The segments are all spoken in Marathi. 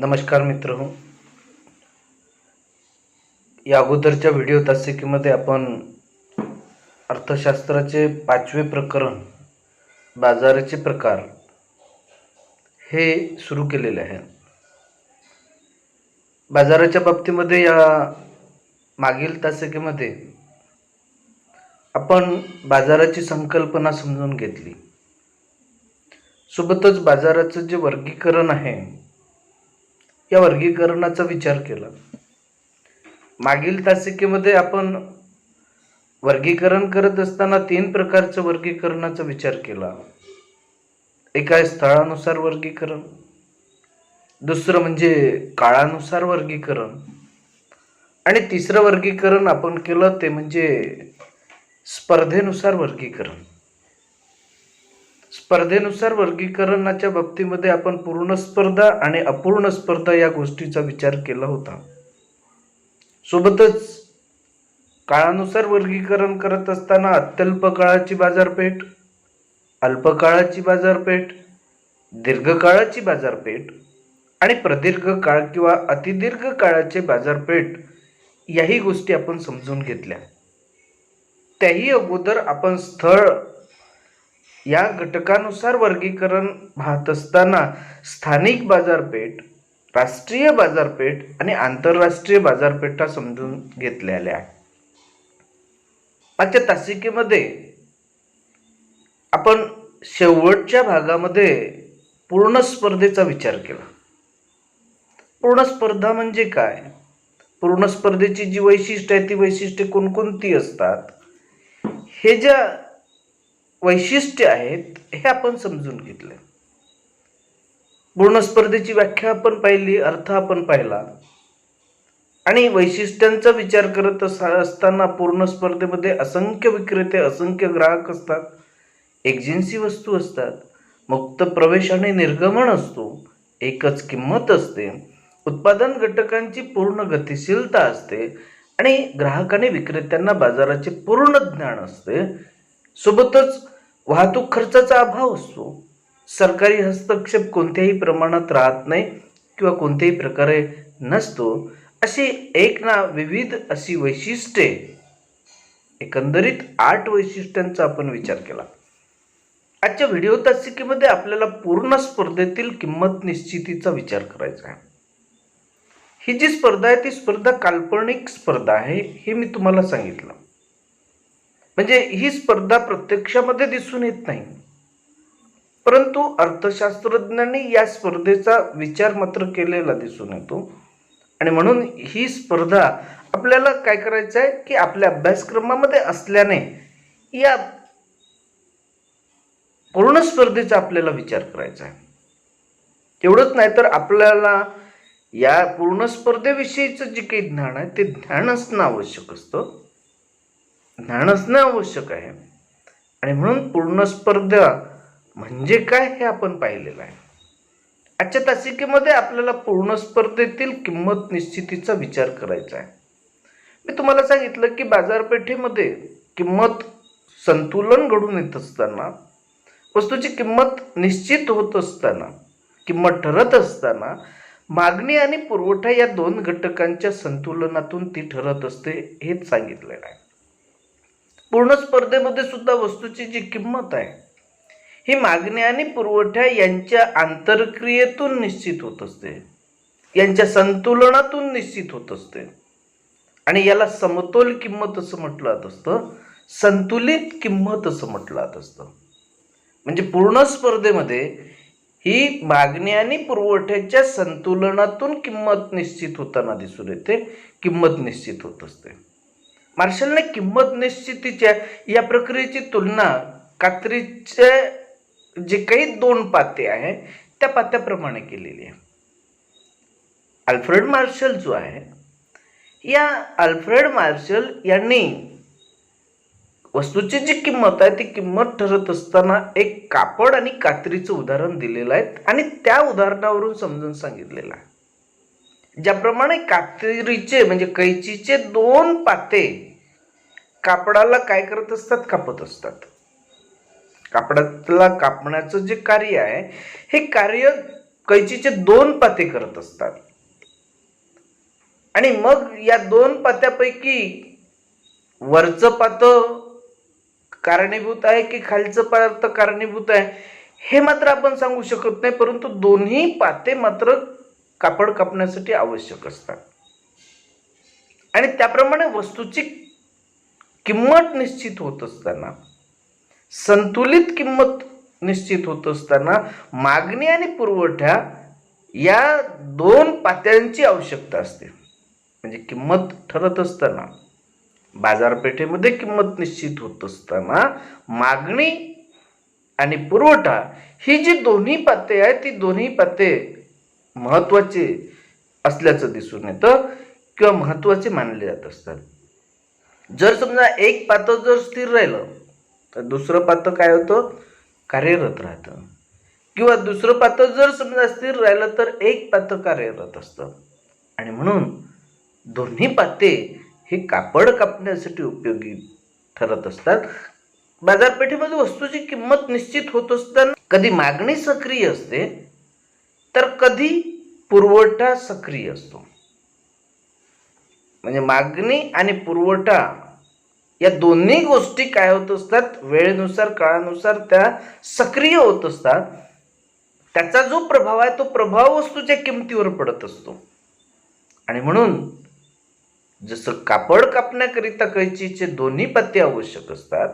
नमस्कार मित्रहो. या अगोदरच्या व्हिडिओ तासिकेमध्ये आपण अर्थशास्त्राचे 5वे प्रकरण बाजाराचे प्रकार हे सुरू केलेले आहे. बाजाराच्या बाबतीमध्ये या मागील तासिकेमध्ये आपण बाजाराची संकल्पना समजून घेतली. सोबतच बाजाराचं जे वर्गीकरण आहे या वर्गीकरणाचा विचार केला. मागील तासिकेमध्ये आपण वर्गीकरण करत असताना 3 प्रकारचं वर्गीकरणाचा विचार केला. एक आहे स्थळानुसार वर्गीकरण, दुसरं म्हणजे काळानुसार वर्गीकरण आणि तिसरं वर्गीकरण आपण केलं ते म्हणजे स्पर्धेनुसार वर्गीकरण. स्पर्धेनुसार वर्गीकरणाच्या बाबतीमध्ये आपण पूर्ण स्पर्धा आणि अपूर्ण स्पर्धा या गोष्टीचा विचार केला होता. सोबतच काळानुसार वर्गीकरण करत असताना अत्यल्प काळाची बाजारपेठ, अल्प काळाची बाजारपेठ, दीर्घकाळाची बाजारपेठ आणि प्रदीर्घ काळ किंवा अतिदीर्घ काळाचे बाजारपेठ याही गोष्टी आपण समजून घेतल्या. त्याही अगोदर आपण स्थळ या घटकानुसार वर्गीकरण पाहत असताना स्थानिक बाजारपेठ, राष्ट्रीय बाजारपेठ आणि आंतरराष्ट्रीय बाजारपेठा समजून घेतलेल्या आहे. मागच्या तासिकेमध्ये आपण शेवटच्या भागामध्ये पूर्ण स्पर्धेचा विचार केला. पूर्ण स्पर्धा म्हणजे काय, पूर्ण स्पर्धेची जी वैशिष्ट्ये आहे ती वैशिष्ट्ये कोणकोणती असतात, हे ज्या वैशिष्ट्ये आहेत हे आपण समजून घेतले. पूर्ण स्पर्धेची व्याख्या आपण पाहिली, अर्थ आपण पाहिला आणि वैशिष्ट्यांचा विचार करत असताना पूर्ण स्पर्धेमध्ये असंख्य विक्रेते, असंख्य ग्राहक असतात, एकजिन्सी वस्तू असतात, मुक्त प्रवेश आणि निर्गमन असतो, एकच किंमत असते, उत्पादन घटकांची पूर्ण गतिशीलता असते आणि ग्राहक आणि विक्रेत्यांना बाजाराचे पूर्ण ज्ञान असते. सोबतच वाहतूक खर्चाचा अभाव असतो, सरकारी हस्तक्षेप कोणत्याही प्रमाणात राहत नाही किंवा कोणत्याही प्रकारे नसतो. अशी एक ना विविध अशी वैशिष्ट्ये, एकंदरीत 8 वैशिष्ट्यांचा आपण विचार केला. आजच्या व्हिडिओ तासिकेमध्ये आपल्याला पूर्ण स्पर्धेतील किंमत निश्चितीचा विचार करायचा आहे. ही जी स्पर्धा आहे ती स्पर्धा काल्पनिक स्पर्धा आहे हे मी तुम्हाला सांगितलं. म्हणजे ही स्पर्धा प्रत्यक्षामध्ये दिसून येत नाही, परंतु अर्थशास्त्रज्ञांनी या स्पर्धेचा विचार मात्र केलेला दिसून येतो. आणि म्हणून ही स्पर्धा आपल्याला काय करायचं आहे की आपल्या अभ्यासक्रमामध्ये असल्याने या पूर्ण स्पर्धेचा आपल्याला विचार करायचा आहे. एवढंच नाही तर आपल्याला या पूर्ण स्पर्धेविषयीचं जे काही ज्ञान आहे ते ज्ञान असणं आवश्यक असतं, ज्ञान असणं आवश्यक आहे. आणि म्हणून पूर्ण स्पर्धा म्हणजे काय हे आपण पाहिलेलं आहे. आजच्या तासिकेमध्ये आपल्याला पूर्ण स्पर्धेतील किंमत निश्चितीचा विचार करायचा आहे. मी तुम्हाला सांगितलं की बाजारपेठेमध्ये किंमत संतुलन घडून येत असताना, वस्तूची किंमत निश्चित होत असताना, किंमत ठरत असताना मागणी आणि पुरवठा या 2 घटकांच्या संतुलनातून ती ठरत असते हेच सांगितलेलं आहे. पूर्ण स्पर्धेमध्ये सुद्धा वस्तूची जी किंमत आहे ही मागणी आणि पुरवठा यांच्या आंतरक्रियेतून निश्चित होत असते, यांच्या संतुलनातून निश्चित होत असते. आणि याला समतोल किंमत असं म्हटलं जात असतं, संतुलित किंमत असं म्हटलं जात असतं. म्हणजे पूर्ण स्पर्धेमध्ये ही मागणी आणि पुरवठ्याच्या संतुलनातून किंमत निश्चित होताना दिसून येते, किंमत निश्चित होत असते. मार्शलने किंमत निश्चितीच्या या प्रक्रियेची तुलना कात्रीचे जे काही 2 पाते आहे त्या पात्याप्रमाणे केलेली आहे. अल्फ्रेड मार्शल जो आहे, या अल्फ्रेड मार्शल यांनी वस्तूची जी किंमत आहे ती किंमत ठरत असताना एक कापड आणि कात्रीचं उदाहरण दिलेलं आहे आणि त्या उदाहरणावरून समजून सांगितलेलं आहे. ज्याप्रमाणे कात्रीचे म्हणजे कैचीचे 2 पाते कापडाला काय करत असतात, कापत असतात. कापडाला कापण्याचं जे कार्य आहे हे कार्य कैचीचे 2 पाते करत असतात. आणि मग या 2 पात्यापैकी वरचं पातं कारणीभूत आहे की खालचं पातं कारणीभूत आहे हे मात्र आपण सांगू शकत नाही, परंतु दोन्ही पाते मात्र कापड कापण्यासाठी आवश्यक असतात. आणि त्याप्रमाणे वस्तूची किंमत निश्चित होत असताना, संतुलित किंमत निश्चित होत असताना मागणी आणि पुरवठा या 2 पात्यांची आवश्यकता असते. म्हणजे किंमत ठरत असताना, बाजारपेठेमध्ये किंमत निश्चित होत असताना मागणी आणि पुरवठा ही जी दोन्ही पाते आहेत ती दोन्ही पाते महत्त्वाचे असल्याचं दिसून येतं किंवा महत्त्वाचे मानले जात असतात. जर समजा एक पातं जर स्थिर राहिलं तर दुसरं पातं काय होतं, कार्यरत राहतं. किंवा दुसरं पातं जर समजा स्थिर राहिलं तर एक पातं कार्यरत असतं. आणि म्हणून दोन्ही पाते हे कापड कापण्यासाठी उपयोगी ठरत असतात. बाजारपेठेमध्ये वस्तूची किंमत निश्चित होत असताना कधी मागणी सक्रिय असते तर कधी पुरवठा सक्रिय असतो. म्हणजे मागणी आणि पुरवठा या दोन्ही गोष्टी काय होत असतात, वेळेनुसार काळानुसार त्या सक्रिय होत असतात. त्याचा जो प्रभाव आहे तो प्रभाव वस्तूच्या किमतीवर पडत असतो. आणि म्हणून जसं कापड कापण्याकरिता कैचीचे दोन्ही पाते आवश्यक असतात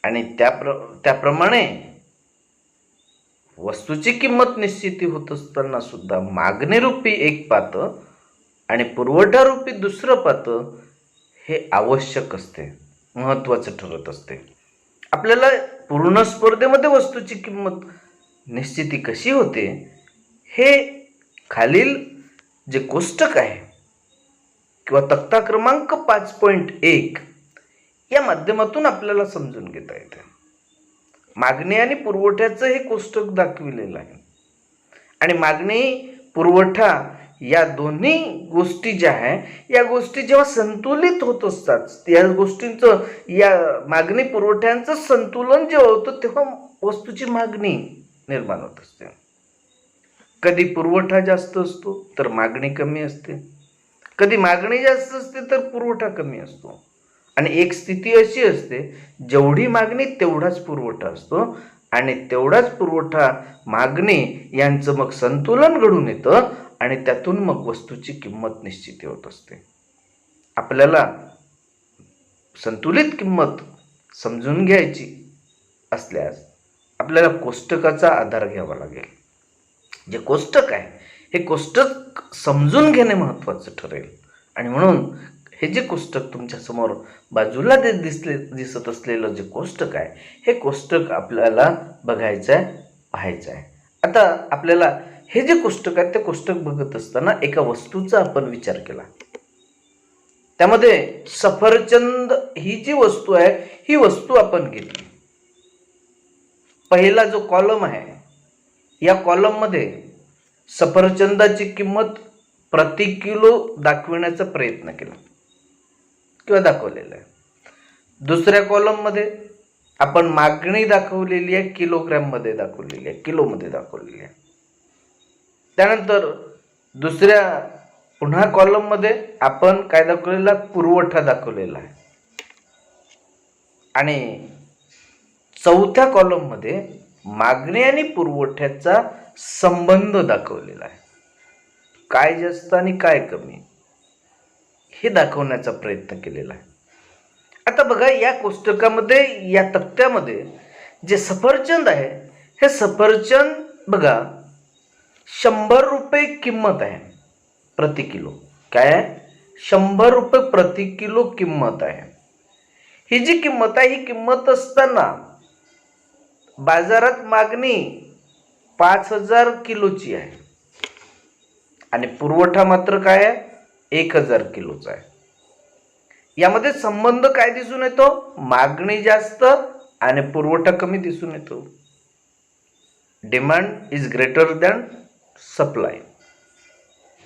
आणि त्याप्रमाणे वस्तूची किंमत निश्चिती होत असताना सुद्धा मागणीरूपी एक पातं आणि पुरवठारूपी दुसरं पातं हे आवश्यक असते, महत्त्वाचं ठरत असते. आपल्याला पूर्ण स्पर्धेमध्ये वस्तूची किंमत निश्चिती कशी होते हे खालील जे कोष्टक आहे किंवा तक्ता क्रमांक 5.1 या माध्यमातून आपल्याला समजून घेता येते. मागणी आणि पुरवठ्याचं हे कोष्टक दाखविलेलं आहे. आणि मागणी पुरवठा या दोन्ही गोष्टी ज्या आहे या गोष्टी जेव्हा संतुलित होत असतात, या गोष्टींचं या मागणी पुरवठ्यांचं संतुलन जेव्हा होतं तेव्हा वस्तूची मागणी निर्माण होत असते. कधी पुरवठा जास्त असतो तर मागणी कमी असते, कधी मागणी जास्त असते तर पुरवठा कमी असतो. आणि एक स्थिती अशी असते जेवढी मागणी तेवढाच पुरवठा असतो आणि तेवढाच पुरवठा मागणी यांचं मग संतुलन घडून येतं आणि त्यातून मग वस्तूची किंमत निश्चित होत असते. आपल्याला संतुलित किंमत समजून घ्यायची असल्यास आपल्याला कोष्टकाचा आधार घ्यावा लागेल. जे कोष्टक आहे हे कोष्टक समजून घेणे महत्त्वाचं ठरेल. आणि म्हणून हे जे कोष्टक तुमच्या समोर बाजूला दिसत असलेलं जे कोष्टक आहे हे कोष्टक आपल्याला बघायचं आहे, पाहायचं आहे. आता आपल्याला हे जे कोष्टक आहे ते कोष्टक बघत असताना एका वस्तूचा आपण विचार केला. त्यामध्ये सफरचंद ही जी वस्तू आहे ही वस्तू आपण घेतली. पहिला जो कॉलम आहे या कॉलममध्ये सफरचंदाची किंमत प्रति किलो दाखविण्याचा प्रयत्न केला किंवा दाखवलेला आहे. दुसऱ्या कॉलममध्ये आपण मागणी दाखवलेली आहे, किलोग्रॅममध्ये दाखवलेली आहे, किलोमध्ये दाखवलेली आहे. त्यानंतर दुसऱ्या पुन्हा कॉलममध्ये आपण काय दाखवलेला, पुरवठा दाखवलेला आहे. आणि चौथ्या कॉलममध्ये मागणी आणि पुरवठ्याचा संबंध दाखवलेला आहे. काय जास्त आणि काय कमी हे दाखवण्याचा प्रयत्न केलेला आहे. आता बघा या कोष्टकामध्ये या तक्त्यामध्ये जे सफरचंद आहे हे सफरचंद बघा 100 रुपये किंमत आहे प्रति किलो. काय आहे, 100 रुपये प्रति किलो किंमत आहे. ही जी किंमत आहे ही किंमत असताना बाजारात मागणी 5000 किलोची आहे आणि पुरवठा मात्र काय आहे 1000 किलोचा आहे. यामध्ये संबंध काय दिसून येतो, मागणी जास्त आणि पुरवठा कमी दिसून येतो. Demand is greater than supply.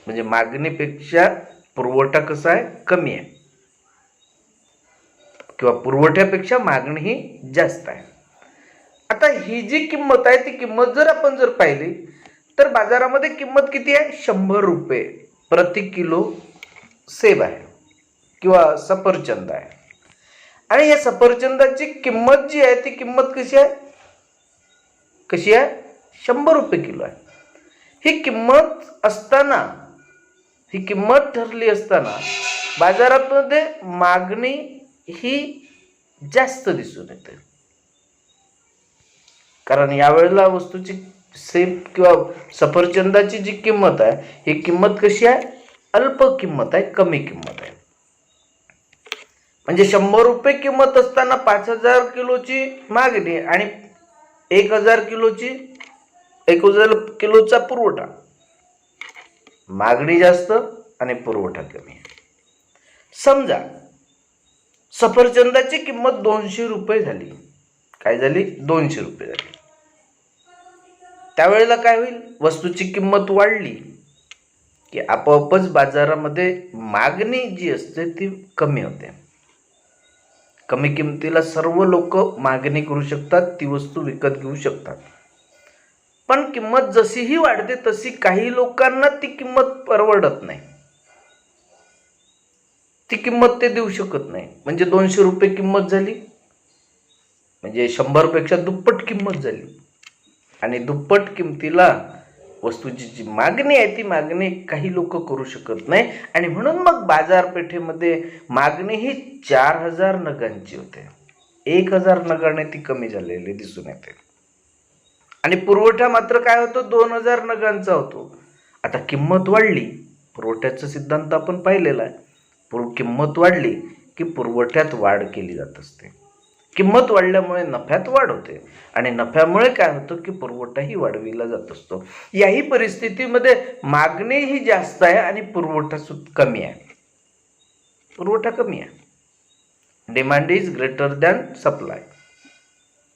म्हणजे मागणीपेक्षा पुरवठा कसा आहे, कमी आहे किंवा पुरवठ्यापेक्षा मागणी ही जास्त आहे. आता ही जी किंमत आहे ती किंमत जर आपण पाहिली तर बाजारामध्ये किंमत किती आहे? 100 रुपये प्रति किलो सेब आहे किंवा सफरचंद आहे. आणि या सफरचंदाची किंमत जी आहे ती किंमत कशी आहे? 100 रुपये किलो आहे. ही किंमत ठरली असताना बाजारामध्ये मागणी ही जास्त दिसून येते. कारण यावेळेला वस्तूची सेब किंवा सफरचंदाची जी किंमत आहे ही किंमत कशी आहे? अल्प किंमत आहे, कमी किंमत आहे. म्हणजे 100 रुपये किंमत असताना 5,000 किलोची मागणी आणि 1,000 किलोचा पुरवठा. मागणी जास्त आणि पुरवठा कमी. समजा सफरचंदाची किंमत 200 रुपये झाली. काय झाली? 200 रुपये झाली. त्यावेळेला काय होईल? वस्तूची किंमत वाढली की आपोआपच बाजारामध्ये मागणी जी असते ती कमी होते. कमी किमतीला सर्व लोक मागणी करू शकतात, ती वस्तू विकत घेऊ शकतात. पण किंमत जशीही वाढते तशी काही लोकांना ती किंमत परवडत नाही. ती किंमत ते देऊ शकत नाही. म्हणजे 200 रुपये किंमत झाली म्हणजे 100 पेक्षा दुप्पट किंमत झाली. आणि दुप्पट किमतीला वस्तूची जी मागणी आहे ती मागणी काही लोक करू शकत नाही. आणि म्हणून मग बाजारपेठेमध्ये मागणी ही 4,000 नगांची होते. 1,000 नगाने ती कमी झालेली दिसून येते. आणि पुरवठा मात्र काय होतो? 2,000 नगांचा होतो. आता किंमत वाढली, पुरवठ्याचा सिद्धांत आपण पाहिलेला आहे. किंमत वाढली की पुरवठ्यात वाढ केली जात असते. किंमत वाढल्यामुळे नफ्यात वाढ होते आणि नफ्यामुळे काय होतं की पुरवठाही वाढविला जात असतो. याही परिस्थितीमध्ये मागणी ही जास्त आहे आणि पुरवठा कमी आहे. पुरवठा कमी आहे. Demand is greater than supply.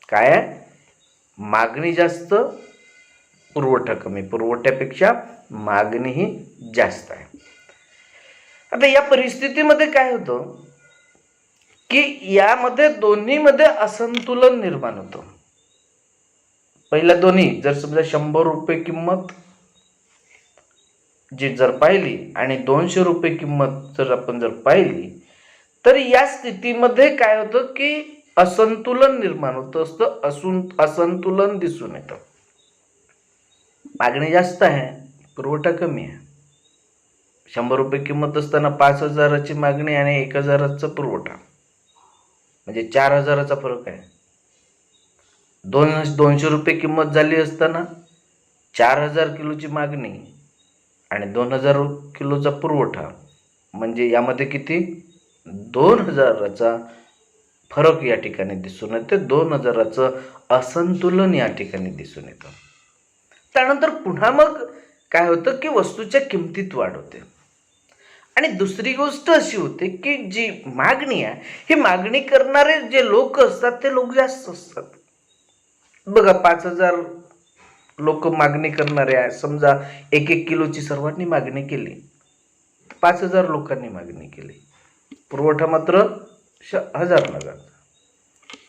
काय आहे? मागणी जास्त, पुरवठा कमी. पुरवठ्यापेक्षा मागणी ही जास्त आहे. आता या परिस्थितीमध्ये काय होतं की यामध्ये दोन्हीमध्ये असंतुलन निर्माण होतं. पहिला दोन्ही जर समजा 100 रुपये किंमत जी जर पाहिली आणि 200 रुपये किंमत जर आपण पाहिली तर या स्थितीमध्ये काय होतं की असंतुलन निर्माण होत असतं. असंतुलन दिसून येतं. मागणी जास्त आहे, पुरवठा कमी आहे. 100 रुपये किंमत असताना 5,000ची मागणी आणि 1,000चा पुरवठा म्हणजे 4,000चा फरक आहे. 200 रुपये किंमत झाली असताना 4,000 किलोची मागणी आणि 2,000 किलोचा पुरवठा म्हणजे यामध्ये किती? 2,000चा फरक या ठिकाणी दिसून येते. 2,000चं असंतुलन या ठिकाणी दिसून येतं. त्यानंतर पुन्हा मग काय होतं की वस्तूच्या किमतीत वाढ होते. आणि दुसरी गोष्ट अशी होते की जी मागणी आहे ही मागणी करणारे जे लोक असतात ते लोक जास्त असतात. बघा 5,000 लोक मागणी करणारे आहे. समजा 1-1 किलोची सर्वांनी मागणी केली, 5,000 लोकांनी मागणी केली. पुरवठा मात्र 1,000 नगांचा.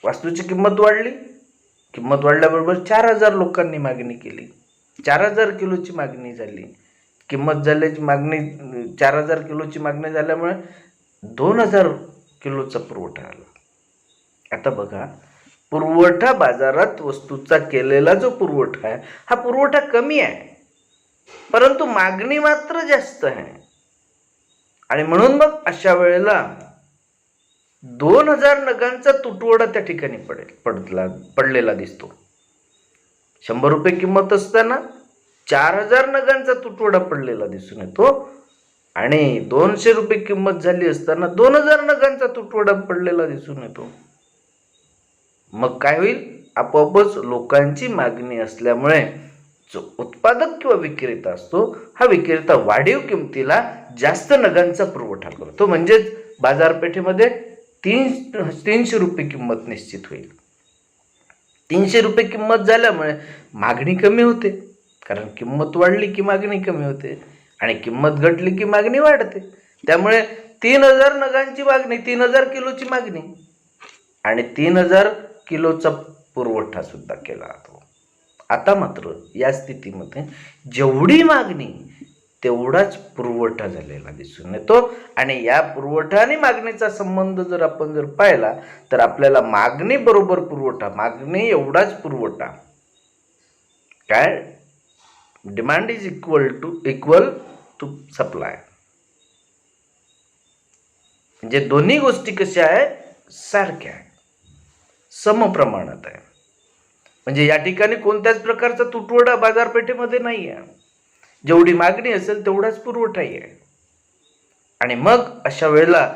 वस्तूची किंमत वाढली, किंमत वाढल्याबरोबर 4,000 लोकांनी मागणी केली. 4,000 किलोची मागणी झाली. किंमत झाल्याची मागणी 4,000 किलोची मागणी झाल्यामुळे 2,000 किलोचा पुरवठा आला. आता बघा पुरवठा बाजारात वस्तूचा केलेला जो पुरवठा आहे हा पुरवठा कमी आहे परंतु मागणी मात्र जास्त आहे. आणि म्हणून मग अशा वेळेला 2,000 नगांचा तुटवडा त्या ठिकाणी पडलेला दिसतो. 100 रुपये किंमत असताना 4,000 नगांचा तुटवडा पडलेला दिसून येतो. आणि 200 रुपये किंमत झाली असताना 2,000 नगांचा तुटवडा पडलेला दिसून येतो. मग काय होईल? आपोआपच लोकांची मागणी असल्यामुळे जो उत्पादक किंवा विक्रेता असतो हा विक्रेता वाढीव किमतीला जास्त नगांचा पुरवठा करतो. म्हणजेच बाजारपेठेमध्ये 300 रुपये किंमत निश्चित होईल. 300 रुपये किंमत झाल्यामुळे मागणी कमी होते. कारण किंमत वाढली की मागणी कमी होते आणि किंमत घटली की मागणी वाढते. त्यामुळे 3,000 नगांची मागणी, 3,000 किलोची मागणी आणि 3,000 किलोचा पुरवठा सुद्धा केला जातो. आता मात्र या स्थितीमध्ये जेवढी मागणी तेवढाच पुरवठा झालेला दिसून येतो. आणि या पुरवठा आणि मागणीचा संबंध जर आपण पाहिला तर आपल्याला मागणी बरोबर पुरवठा, मागणी एवढाच पुरवठा, काय demand is equal to supply. म्हणजे दोन्ही गोष्टी कशा आहेत, सारख्या आहे, समप्रमाणात आहे. म्हणजे या ठिकाणी कोणत्याच प्रकारचा तुटवडा बाजारपेठेमध्ये नाही आहे. जेवढी मागणी असेल तेवढाच पुरवठाही आहे. आणि मग अशा वेळेला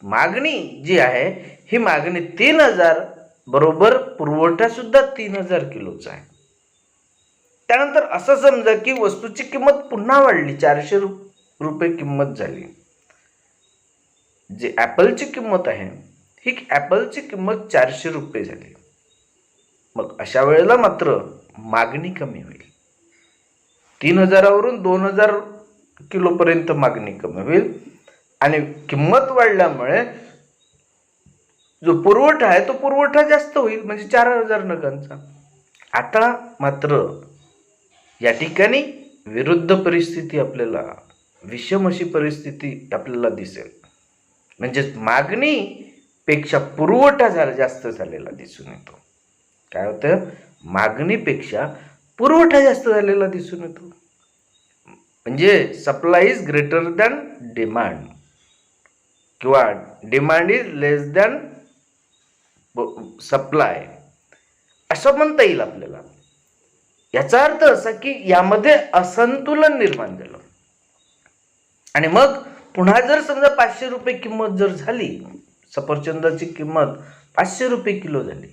मागणी जी आहे ही मागणी 3000 बरोबर पुरवठा सुद्धा 3000 किलोचा आहे. त्यानंतर असं समजा की वस्तूची किंमत पुन्हा वाढली, 400 रुपये किंमत झाली. जी ॲपलची किंमत आहे ही ॲपलची किंमत 400 रुपये झाली. मग अशा वेळेला मात्र मागणी कमी होईल. 3000 वरून 2000 किलोपर्यंत मागणी कमी होईल आणि किंमत वाढल्यामुळे जो पुरवठा आहे तो पुरवठा जास्त होईल, म्हणजे 4000 नगांचा. आता मात्र या ठिकाणी विरुद्ध परिस्थिती आपल्याला, विषम अशी परिस्थिती आपल्याला दिसेल. म्हणजे मागणीपेक्षा पुरवठा जास्त झालेला दिसून येतो. काय होतं, मागणीपेक्षा पुरवठा जास्त झालेला दिसून येतो. म्हणजे supply is greater than demand किंवा demand is less than supply असं म्हणता येईल आपल्याला. याचा अर्थ असा की यामध्ये असंतुलन निर्माण झालं. आणि मग पुन्हा जर समजा 500 रुपये किंमत जर झाली, सफरचंदाची किंमत 500 रुपये किलो झाली,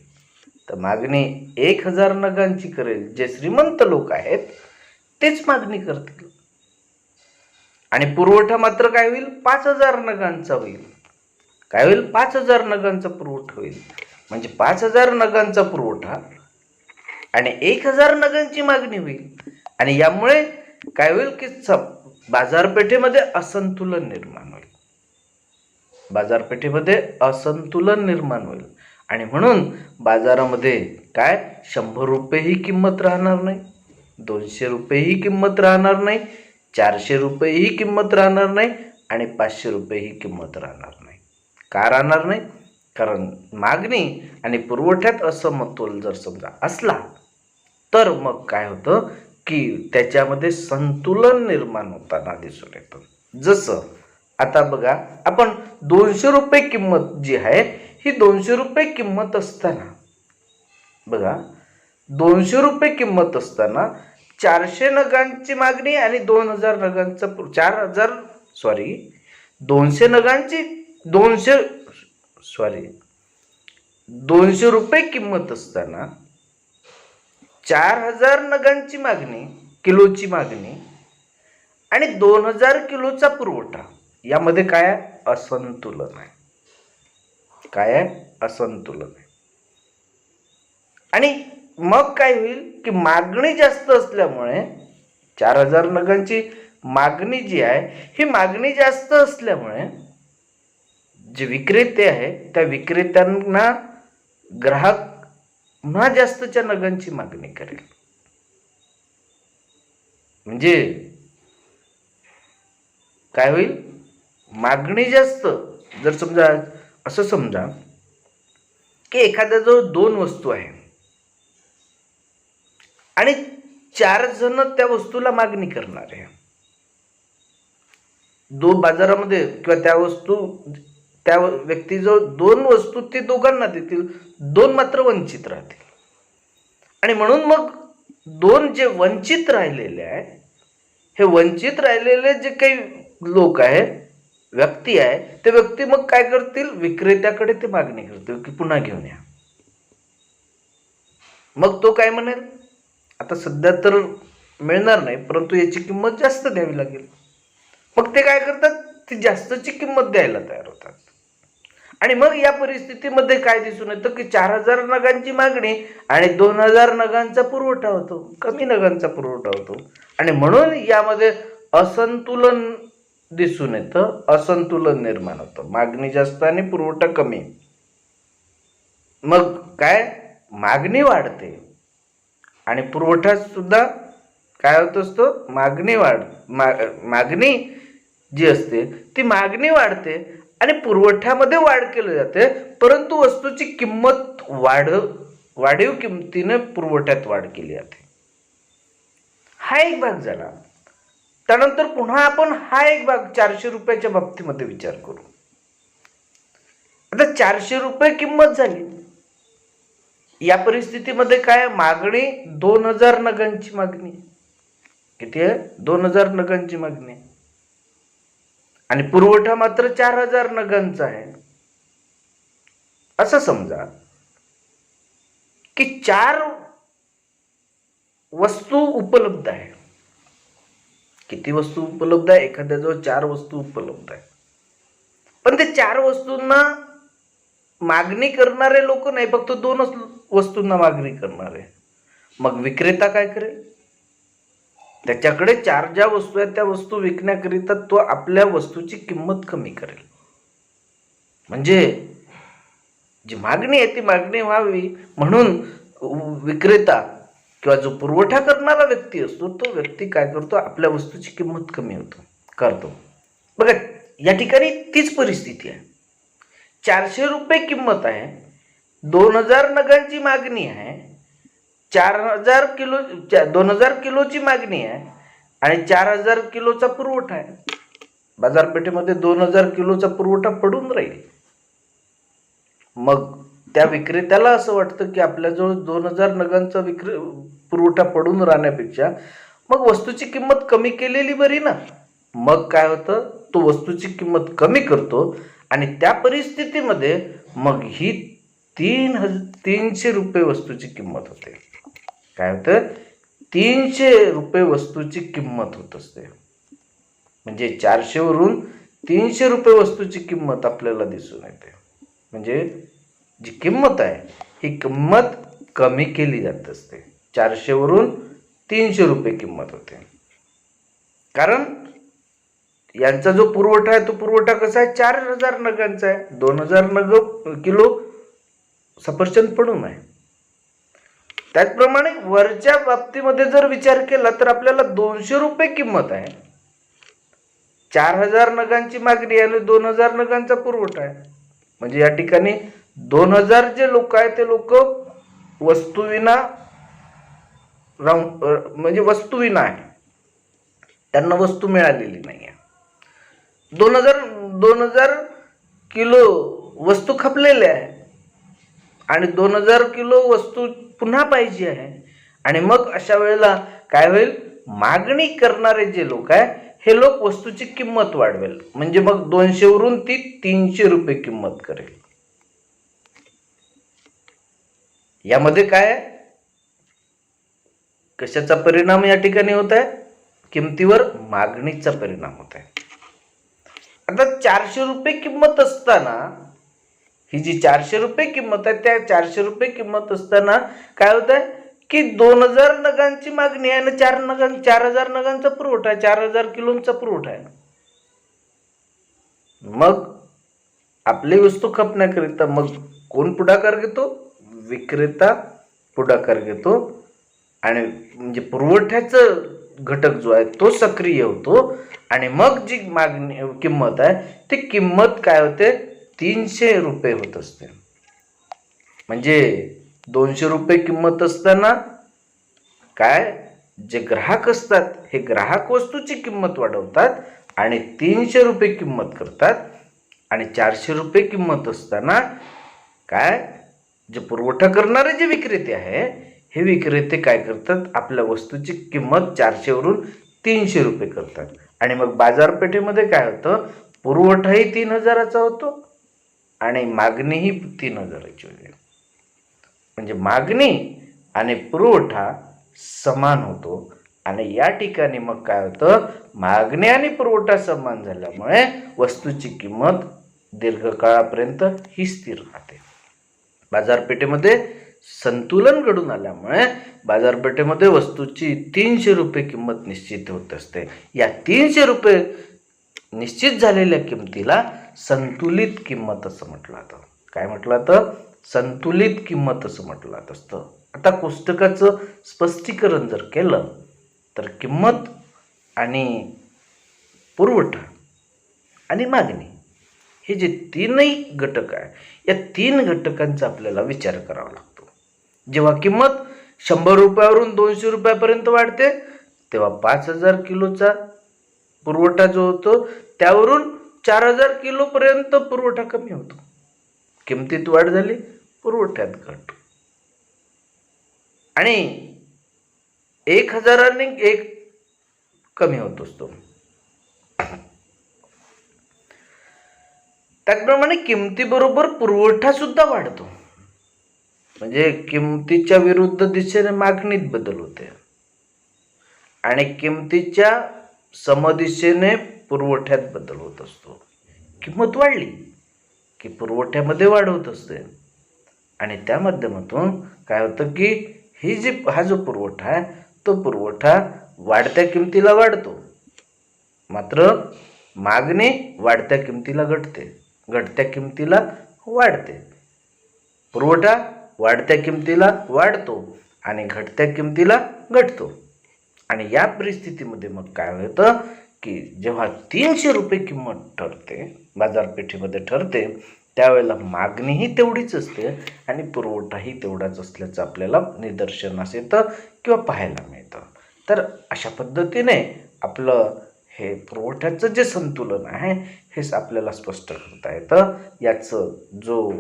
तर मागणी 1000 नगांची करेल. जे श्रीमंत लोक आहेत तेच मागणी करतील आणि पुरवठा मात्र काय होईल, 5000 नगांचा होईल. काय होईल, 5000 नगांचा पुरवठा होईल. म्हणजे 5000 नगांचा पुरवठा आणि 1000 नगांची मागणी होईल. आणि यामुळे काय होईल की बाजारपेठेमध्ये असंतुलन निर्माण होईल. बाजारपेठेमध्ये असंतुलन निर्माण होईल. आणि म्हणून बाजारामध्ये काय 100 रुपये ही किंमत राहणार नाही, 200 रुपये ही किंमत राहणार नाही, 400 रुपये ही किंमत राहणार नाही आणि 500 रुपये ही किंमत राहणार नाही. का राहणार नाही, कारण मागणी आणि पुरवठ्यात असमतोल जर समजा असला तर मग काय होतं की त्याच्यामध्ये संतुलन निर्माण होताना दिसून येतं. जसं आता बघा, आपण 200 रुपये किंमत जी आहे ही 200 रुपये किंमत असताना, बघा 200 रुपये किंमत असताना 400 नगांची मागणी आणि 2000 नगांचा 200 नगांची 200 रुपये किंमत असताना 4000 नगांची मागणी, किलोची मागणी आणि 2000 किलोचा पुरवठा, यामध्ये काय आहे, असंतुलन आहे. काय आहे, असंतुलन आहे. आणि मग काय होईल की मागणी जास्त असल्यामुळे 4000 नगांची मागणी जी आहे ही मागणी जास्त असल्यामुळे जे विक्रेते आहे त्या विक्रेत्यांना ग्राहक पुन्हा जास्तच्या नगांची मागणी करेल. म्हणजे काय होईल, मागणी जास्त. जर समजा असं समजा की एखाद्या जो 2 वस्तू आहे आणि 4 जण त्या वस्तूला मागणी करणार आहे, बाजारामध्ये किंवा त्या व्यक्तीजवळ 2 वस्तू ते दोघांना देतील, 2 मात्र वंचित राहतील. आणि म्हणून मग 2 जे वंचित राहिलेले आहे, हे वंचित राहिलेले जे काही लोक आहेत, व्यक्ती आहे, ते व्यक्ती मग काय करतील, विक्रेत्याकडे ते मागणी करतील की पुन्हा घेऊन या. मग तो काय म्हणेल, आता सध्या तर मिळणार नाही, परंतु याची किंमत जास्त द्यावी लागेल. मग ते काय करतात, ती जास्तची किंमत द्यायला तयार होतात. आणि मग या परिस्थितीमध्ये काय दिसून येतं की 4000 नगांची मागणी आणि 2000 नगांचा पुरवठा होतो, कमी नगांचा पुरवठा होतो. आणि म्हणून यामध्ये असंतुलन दिसून येतं, असंतुलन निर्माण होतं, मागणी जास्त आणि पुरवठा कमी. मग काय, मागणी वाढते आणि पुरवठा सुद्धा काय होत असतो, मागणी जी असते ती मागणी वाढते आणि पुरवठ्यामध्ये वाढ केली जाते, परंतु वस्तूची किंमत वाढीव किमतीने पुरवठ्यात वाढ केली जाते. हा एक भाग झाला. त्यानंतर पुन्हा आपण हा एक भाग 400 रुपयाच्या बाबतीमध्ये विचार करू. आता 400 रुपये किंमत झाली. या परिस्थितीमध्ये काय, मागणी 2000 नगांची मागणी. किती आहे? 2000 नगांची मागणी आणि पुरवठा मात्र 4000 नगांचा आहे. असं समजा की 4 वस्तू उपलब्ध आहे. किती वस्तू उपलब्ध आहे? एखाद्याजवळ 4 वस्तू उपलब्ध आहे, पण ते 4 वस्तूंना मागणी करणारे लोक नाही, फक्त 2च वस्तूंना मागणी करणारे. मग विक्रेता काय करेल? त्याच्याकडे 4 ज्या वस्तू आहेत त्या वस्तू विकण्याकरिता तो आपल्या वस्तूची किंमत कमी करेल. म्हणजे जी मागणी आहे ती मागणी व्हावी म्हणून विक्रेता किंवा जो पुरवठा करणारा व्यक्ती असतो तो व्यक्ती काय करतो, आपल्या वस्तूची किंमत कमी करतो. बघा, या ठिकाणी तीच परिस्थिती आहे. 400 रुपये किंमत आहे, 2000 नगांची मागणी आहे, 2000 किलोची मागणी आहे आणि 4000 किलोचा पुरवठा आहे. बाजारपेठेमध्ये 2000 किलोचा पुरवठा पडून राहील. मग त्या विक्रेत्याला असं वाटतं की आपल्याजवळ 2000 नगांचा पुरवठा पडून राहण्यापेक्षा मग वस्तूची किंमत कमी केलेली बरी ना. मग काय होतं, तो वस्तूची किंमत कमी करतो आणि त्या परिस्थितीमध्ये मग ही 300 रुपये वस्तूची किंमत होते. काय होतं, 300 रुपये वस्तूची किंमत होत असते. म्हणजे 400 वरून 300 रुपये वस्तूची किंमत आपल्याला दिसून येते. म्हणजे जी किंमत आहे ही किंमत कमी केली जात असते. 400 वरून 300 रुपये किंमत होते. कारण यांचा जो पुरवठा आहे तो पुरवठा कसा आहे, 4000 नगांचा आहे. 2000 किलो सफरचंद पडून आहे. त्याचप्रमाणे वरच्या बाबतीमध्ये जर विचार केला तर आपल्याला 200 रुपये किंमत आहे, 4000 नगांची मागणी आणि 2000 नगांचा पुरवठा आहे. म्हणजे या ठिकाणी 2000 जे लोक आहेत ते लोक वस्तूविना वस्तूविना आहे, त्यांना वस्तू मिळालेली नाही आहे. 2000 किलो वस्तू खपलेल्या आहे आणि 2000 किलो वस्तू पुन्हा पाहिजे आहे. आणि मग अशा वेळेला काय होईल, मागणी करणारे जे लोक आहे हे लोक वस्तूची किंमत वाढवेल. म्हणजे मग 200 वरून ती 300 रुपये किंमत करेल. यामध्ये काय आहे, कशाचा परिणाम या ठिकाणी होत आहे, किमतीवर मागणीचा परिणाम होत आहे. आता 400 रुपये किंमत असताना, ही जी 400 रुपये किंमत आहे त्या 400 रुपये किंमत असताना काय होत आहे की 2000 नगांची मागणी आहे आणि 4000 नगांचा पुरवठा आहे, 4000 किलोचा पुरवठा आहे. मग आपली वस्तू खपण्याकरिता मग कोण पुढाकार घेतो, विक्रेता पुढाकार घेतो आणि म्हणजे पुरवठ्याचं घटक जो आहे तो सक्रिय होतो आणि मग जी मागणी किंमत आहे ती किंमत काय होते, 300 रुपये होत असते. म्हणजे 200 रुपये किंमत असताना काय, जे ग्राहक असतात हे ग्राहक वस्तूची किंमत वाढवतात आणि 300 रुपये किंमत करतात. आणि 400 रुपये किंमत असताना काय, जे पुरवठा करणारे जे विक्रेते आहे हे विक्रेते काय करतात, आपल्या वस्तूची किंमत 400 वरून 300 रुपये करतात. आणि मग बाजारपेठेमध्ये काय होतं, पुरवठाही 3000चा होतो आणि मागणीही 3000ची होते. म्हणजे मागणी आणि पुरवठा समान होतो. आणि या ठिकाणी मग काय होतं, मागणी आणि पुरवठा समान झाल्यामुळे वस्तूची किंमत दीर्घकाळापर्यंत ही स्थिर राहते. बाजारपेठेमध्ये संतुलन घडून आल्यामुळे बाजारपेठेमध्ये वस्तूची 300 रुपये किंमत निश्चित होत असते. या 300 रुपये निश्चित झालेल्या किमतीला संतुलित किंमत असं म्हटलं जातं. काय म्हटलं जातं, संतुलित किंमत असं म्हटलं जात असतं. आता कोष्टकाचं स्पष्टीकरण जर केलं तर किंमत आणि पुरवठा आणि मागणी हे जे तीनही घटक आहे, या तीन घटकांचा आपल्याला विचार करावा लागतो. जेव्हा किंमत 100 रुपयावरून 200 रुपयापर्यंत वाढते, तेव्हा 5000 किलोचा पुरवठा जो होतो त्यावरून 4000 किलोपर्यंत पुरवठा कमी होतो. किमतीत वाढ झाली, पुरवठ्यात घट. आणि 1000 एक कमी होत असतो. त्याचप्रमाणे किमतीबरोबर पुरवठा सुद्धा वाढतो. म्हणजे किमतीच्या विरुद्ध दिशेने मागणीत बदल होते आणि किमतीच्या समदिशेने पुरवठ्यात बदल होत असतो. किंमत वाढली की पुरवठ्यामध्ये वाढ होत असते आणि त्या माध्यमातून काय होतं की हा जो पुरवठा आहे तो पुरवठा वाढत्या किमतीला वाढतो, मात्र मागणी वाढत्या किमतीला घटते, घटत्या किमतीला वाढते. पुरवठा वाढत्या किमतीला वाढतो आणि घटत्या किमतीला घटतो. आणि या परिस्थितीमध्ये मग काय होतं की जेव्हा 300 रुपये किंमत ठरते, बाजारपेठेमध्ये ठरते, त्यावेळेला मागणीही तेवढीच असते आणि पुरवठाही तेवढाच असल्याचं आपल्याला निदर्शनास येतं किंवा पाहायला मिळतं. तर अशा पद्धतीने आपलं हे पुरवठ्याचं जे संतुलन आहे हेच आपल्याला स्पष्ट करता येतं. याचं जो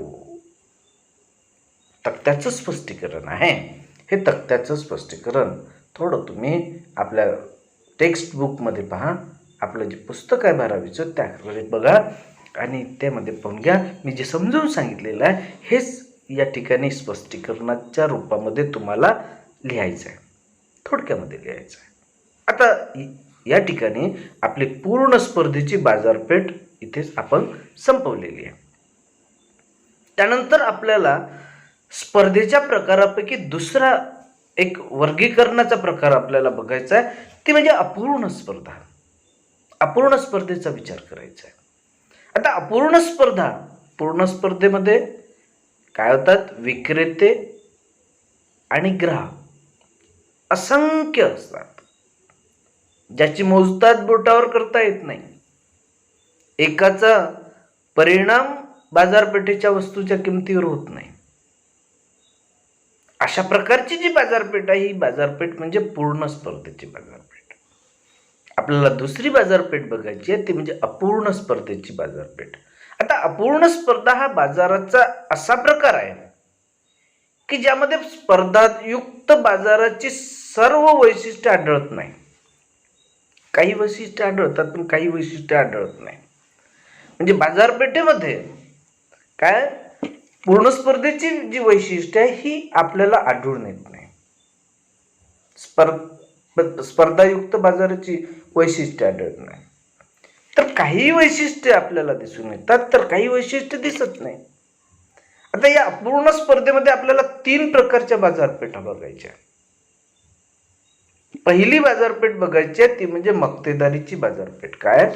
तक्त्याचं स्पष्टीकरण आहे, हे तक्त्याचं स्पष्टीकरण थोडं तुम्ही आपल्या टेक्स्ट बुकमध्ये पहा. आपलं जे पुस्तक आहे 12वीचं त्याकडे बघा आणि त्यामध्ये पाहून घ्या. मी जे समजावून सांगितलेलं आहे हेच या ठिकाणी स्पष्टीकरणाच्या रूपामध्ये तुम्हाला लिहायचं आहे, थोडक्यामध्ये लिहायचं आहे. आता या ठिकाणी आपली पूर्ण स्पर्धेची बाजारपेठ इथेच आपण संपवलेली आहे. त्यानंतर आपल्याला स्पर्धेच्या प्रकारापैकी दुसरा एक वर्गीकरणाचा प्रकार आपल्याला बघायचा आहे, ती म्हणजे अपूर्ण स्पर्धा. अपूर्ण स्पर्धेचा विचार करायचा आहे. आता अपूर्ण स्पर्धा, पूर्ण स्पर्धेमध्ये काय होतात, विक्रेते आणि ग्राहक असंख्य असतात, ज्याची मोजदाद बोटावर करता येत नाही. एकाचा परिणाम बाजारपेठेच्या वस्तूच्या किमतीवर होत नाही. अशा प्रकारची जी बाजारपेठ आहे ही बाजारपेठ म्हणजे पूर्ण स्पर्धेची बाजारपेठ. आपल्याला दुसरी बाजारपेठ बघायची आहे ती म्हणजे अपूर्ण स्पर्धेची बाजारपेठ. आता अपूर्ण स्पर्धा हा बाजाराचा असा प्रकार आहे की ज्यामध्ये स्पर्धायुक्त बाजाराची सर्व वैशिष्ट्ये आढळत नाही. काही वैशिष्ट्ये आढळतात पण काही वैशिष्ट्ये आढळत नाही. म्हणजे बाजारपेठेमध्ये काय पूर्ण स्पर्धेची जी वैशिष्ट्ये आहे ही आपल्याला आढळून येत नाही. स्पर्धायुक्त बाजाराची वैशिष्ट्ये आढळत नाही. तर काही वैशिष्ट्ये आपल्याला दिसून येतात तर काही वैशिष्ट्ये दिसत नाही. आता या अपूर्ण स्पर्धेमध्ये आपल्याला 3 प्रकारच्या बाजारपेठा बघायच्या. पहिली बाजारपेठ बघायची आहे ती म्हणजे मक्तेदारीची बाजारपेठ. काय?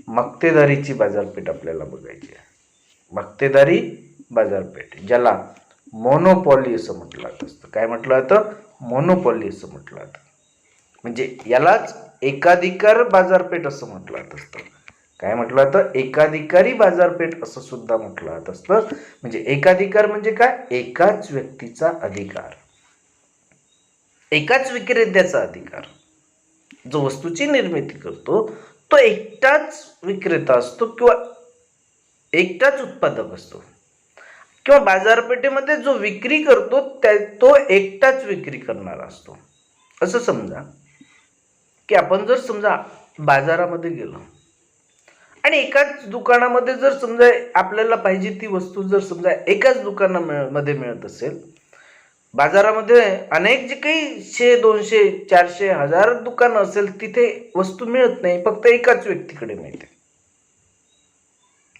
मक्तेदारीची बाजारपेठ आपल्याला बघायची आहे. मक्तेदारी बाजारपेठ, ज्याला मोनोपॉली असं म्हटलं जातं. काय म्हटलं जातं? मोनोपॉली असं म्हटलं जातं. म्हणजे यालाच एकाधिकार बाजारपेठ असं म्हटलं जात असतं. काय म्हटलं जातं? एकाधिकारी बाजारपेठ असं सुद्धा म्हटलं जात असतं. म्हणजे एकाधिकार म्हणजे काय? एकाच व्यक्तीचा अधिकार, एकाच विक्रेत्याचा अधिकार. जो वस्तूची निर्मिती करतो तो एकटाच विक्रेता असतो किंवा एकटाच उत्पादक असतो, किंवा बाजारपेठेमध्ये जो विक्री करतो तो एकटाच विक्री करणारा असतो. असं समजा की आपण जर समजा बाजारामध्ये गेलो आणि एकाच दुकानामध्ये जर समजा आपल्याला पाहिजे ती वस्तू जर समजा एकाच दुकानामध्ये मिळत असेल, बाजारामध्ये अनेक जे काही 100, 200, 400, 1000 दुकानं असेल तिथे वस्तू मिळत नाही, फक्त एकाच व्यक्तीकडे मिळते.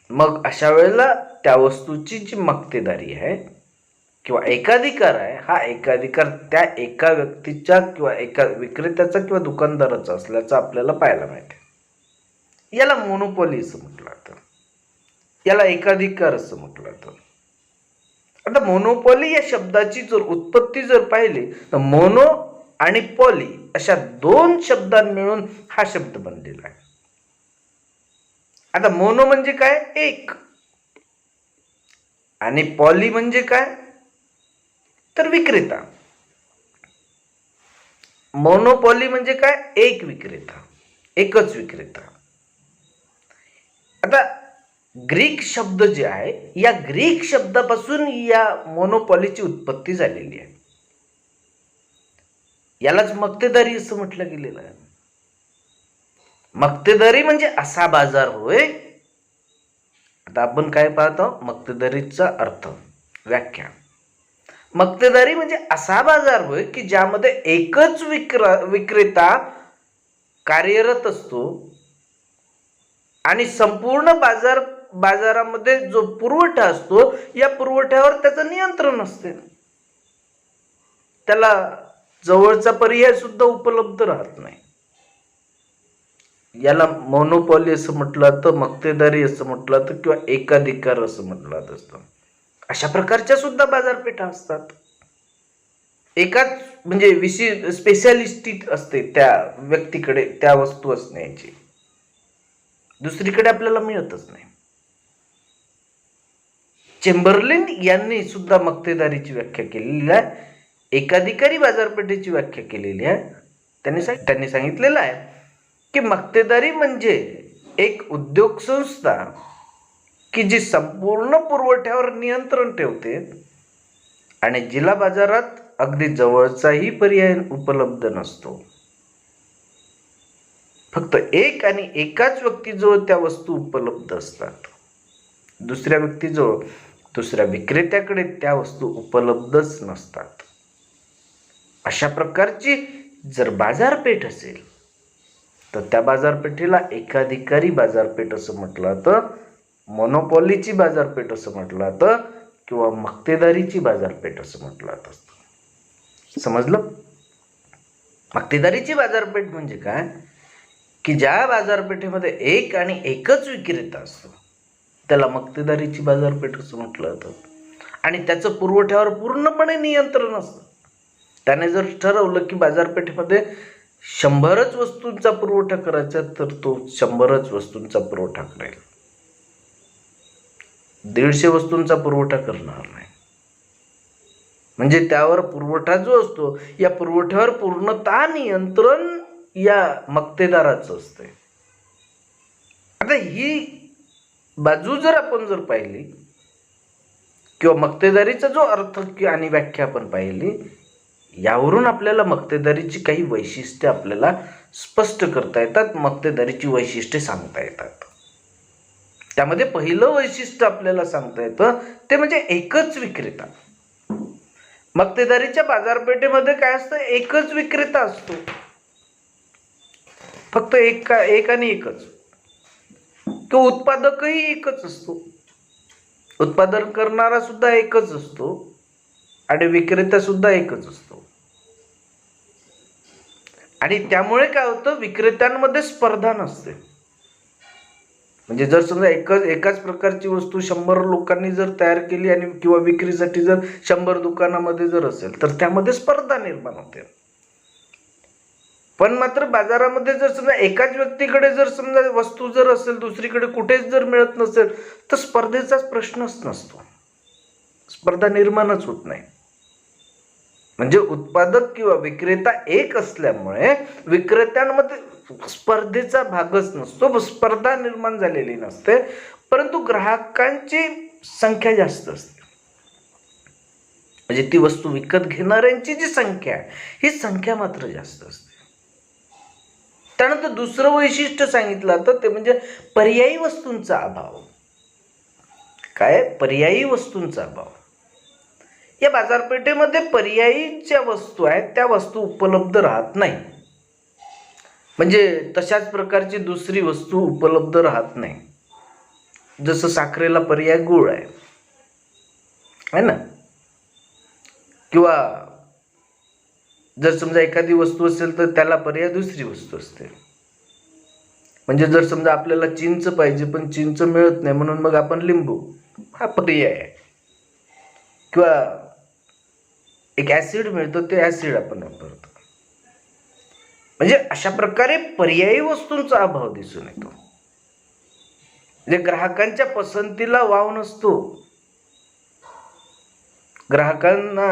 मग अशा वेळेला त्या वस्तूची जी मक्तेदारी आहे किंवा एकाधिकार आहे, हा एकाधिकार त्या एका व्यक्तीच्या किंवा एका विक्रेत्याचा किंवा दुकानदाराचा असल्याचं आपल्याला पाहायला मिळते. याला मोनोपॉली असं म्हटलं जातं, याला एकाधिकार असं म्हटलं जातं. आता मोनोपॉली या शब्दाची जर उत्पत्ती जर पाहिली तर मोनो आणि पॉली अशा दोन शब्दां मिळून हा शब्द बनलेला आहे. आता मोनो म्हणजे काय? एक. आणि पॉली म्हणजे काय? तर विक्रेता. मोनोपॉली म्हणजे काय? एक विक्रेता, एकच विक्रेता. आता ग्रीक शब्द जे आहे, या ग्रीक शब्दापासून या मोनोपॉलीची उत्पत्ती झालेली आहे. यालाच मक्तेदारी असं म्हटलं गेलेलं आहे. मक्तेदारी म्हणजे असा बाजार होय. आता आपण काय पाहतो? मक्तेदारीचा अर्थ, व्याख्या. मक्तेदारी म्हणजे असा बाजार होय की ज्यामध्ये एकच विक्रेता कार्यरत असतो आणि संपूर्ण बाजारामध्ये जो पुरवठा असतो, या पुरवठ्यावर त्याचं नियंत्रण असते. त्याला जवळचा पर्याय सुद्धा उपलब्ध राहत नाही. याला मोनोपॉली असं म्हटलं तर, मक्तेदारी असं म्हटलं तर, किंवा एकाधिकार असं म्हटलं असतं. अशा प्रकारच्या सुद्धा बाजारपेठा असतात. एकाच म्हणजे स्पेशालिस्टी असते त्या व्यक्तीकडे त्या वस्तू असण्याची, दुसरीकडे आपल्याला मिळतच नाही. चेंबरलिन यांनी सुद्धा मक्तेदारीची व्याख्या केलेली आहे, एकाधिकारी बाजारपेठेची व्याख्या केलेली आहे. त्यांनी सांगितलेलं आहे की मक्तेदारी म्हणजे एक उद्योग संस्था की जी संपूर्ण पुरवठ्यावर नियंत्रण ठेवते आणि जिला बाजारात अगदी जवळचाही पर्याय उपलब्ध नसतो. फक्त एक आणि एकाच व्यक्तीजवळ त्या वस्तू उपलब्ध असतात. दुसऱ्या व्यक्तीजवळ, दुसऱ्या विक्रेत्याकडे त्या वस्तू उपलब्धच नसतात. अशा प्रकारची जर बाजारपेठ असेल तर त्या बाजारपेठेला एकाधिकारी बाजारपेठ असं म्हटलं तर, मोनोपॉलीची बाजारपेठ असं म्हटलं तर, किंवा मक्तेदारीची बाजारपेठ असं म्हटलं जातं. समजलं? मक्तेदारीची बाजारपेठ म्हणजे काय की ज्या बाजारपेठेमध्ये एक आणि एकच विक्रेता असतो त्याला मक्तेदारीची बाजारपेठ असं म्हटलं जातं. आणि त्याचं पुरवठ्यावर पूर्णपणे नियंत्रण असतं. त्याने जर ठरवलं की बाजारपेठेमध्ये 100च वस्तूंचा पुरवठा करायचा तर तो 100च वस्तूंचा पुरवठा करेल, 150 वस्तूंचा पुरवठा करणार नाही. म्हणजे त्यावर पुरवठा जो असतो, या पुरवठ्यावर पूर्णतः नियंत्रण या मक्तेदाराचं असते. आता ही बाजू जर आपण पाहिली किंवा मक्तेदारीचा जो अर्थ आणि व्याख्या आपण पाहिली, यावरून आपल्याला मक्तेदारीची काही वैशिष्ट्ये आपल्याला स्पष्ट करता येतात, मक्तेदारीची वैशिष्ट्ये सांगता येतात. त्यामध्ये पहिलं वैशिष्ट्य आपल्याला सांगता येतं ते म्हणजे एकच विक्रेता. मक्तेदारीच्या बाजारपेठेमध्ये काय असतं? एकच विक्रेता असतो, फक्त एक आणि एकच. तो उत्पादकही एकच असतो, उत्पादन करणारा सुद्धा एकच असतो आणि विक्रेता सुद्धा एकच असतो. आणि त्यामुळे काय होतं? विक्रेत्यांमध्ये स्पर्धा नसते. म्हणजे जर समजा एकाच प्रकारची वस्तू 100 लोकांनी जर तयार केली आणि किंवा विक्रीसाठी जर 100 दुकानामध्ये जर असेल तर त्यामध्ये स्पर्धा निर्माण होते. पण मात्र बाजारामध्ये जर समजा एकाच व्यक्तीकडे जर समजा वस्तू जर असेल, दुसरीकडे कुठेच जर मिळत नसेल तर स्पर्धेचाच प्रश्नच नसतो, स्पर्धा निर्माणच होत नाही. म्हणजे उत्पादक किंवा विक्रेता एक असल्यामुळे विक्रेत्यांमध्ये स्पर्धेचा भागच नसतो, स्पर्धा निर्माण झालेली नसते. परंतु ग्राहकांची संख्या जास्त असते. म्हणजे ती वस्तू विकत घेणाऱ्यांची जी संख्या आहे, ही संख्या मात्र जास्त असते. त्यानंतर दुसरं वैशिष्ट्य सांगितलं तर ते म्हणजे पर्यायी वस्तूंचा अभाव. काय? पर्यायी वस्तूंचा अभाव. या बाजारपेठेमध्ये पर्यायीच्या वस्तू आहेत त्या वस्तू उपलब्ध राहत नाही. म्हणजे तशाच प्रकारची दुसरी वस्तू उपलब्ध राहत नाही. जसं साखरेला पर्याय गुळ आहे ना, किंवा जर समजा एखादी वस्तू असेल तर त्याला पर्याय दुसरी वस्तू असते. म्हणजे जर समजा आपल्याला चिंच पाहिजे पण चिंच मिळत नाही म्हणून मग आपण लिंबू, हा पर्याय आहे. किंवा एक ॲसिड मिळतो, ते ॲसिड आपण वापरतो. म्हणजे अशा प्रकारे पर्यायी वस्तूंचा अभाव दिसून येतो. म्हणजे ग्राहकांच्या पसंतीला वाव नसतो. ग्राहकांना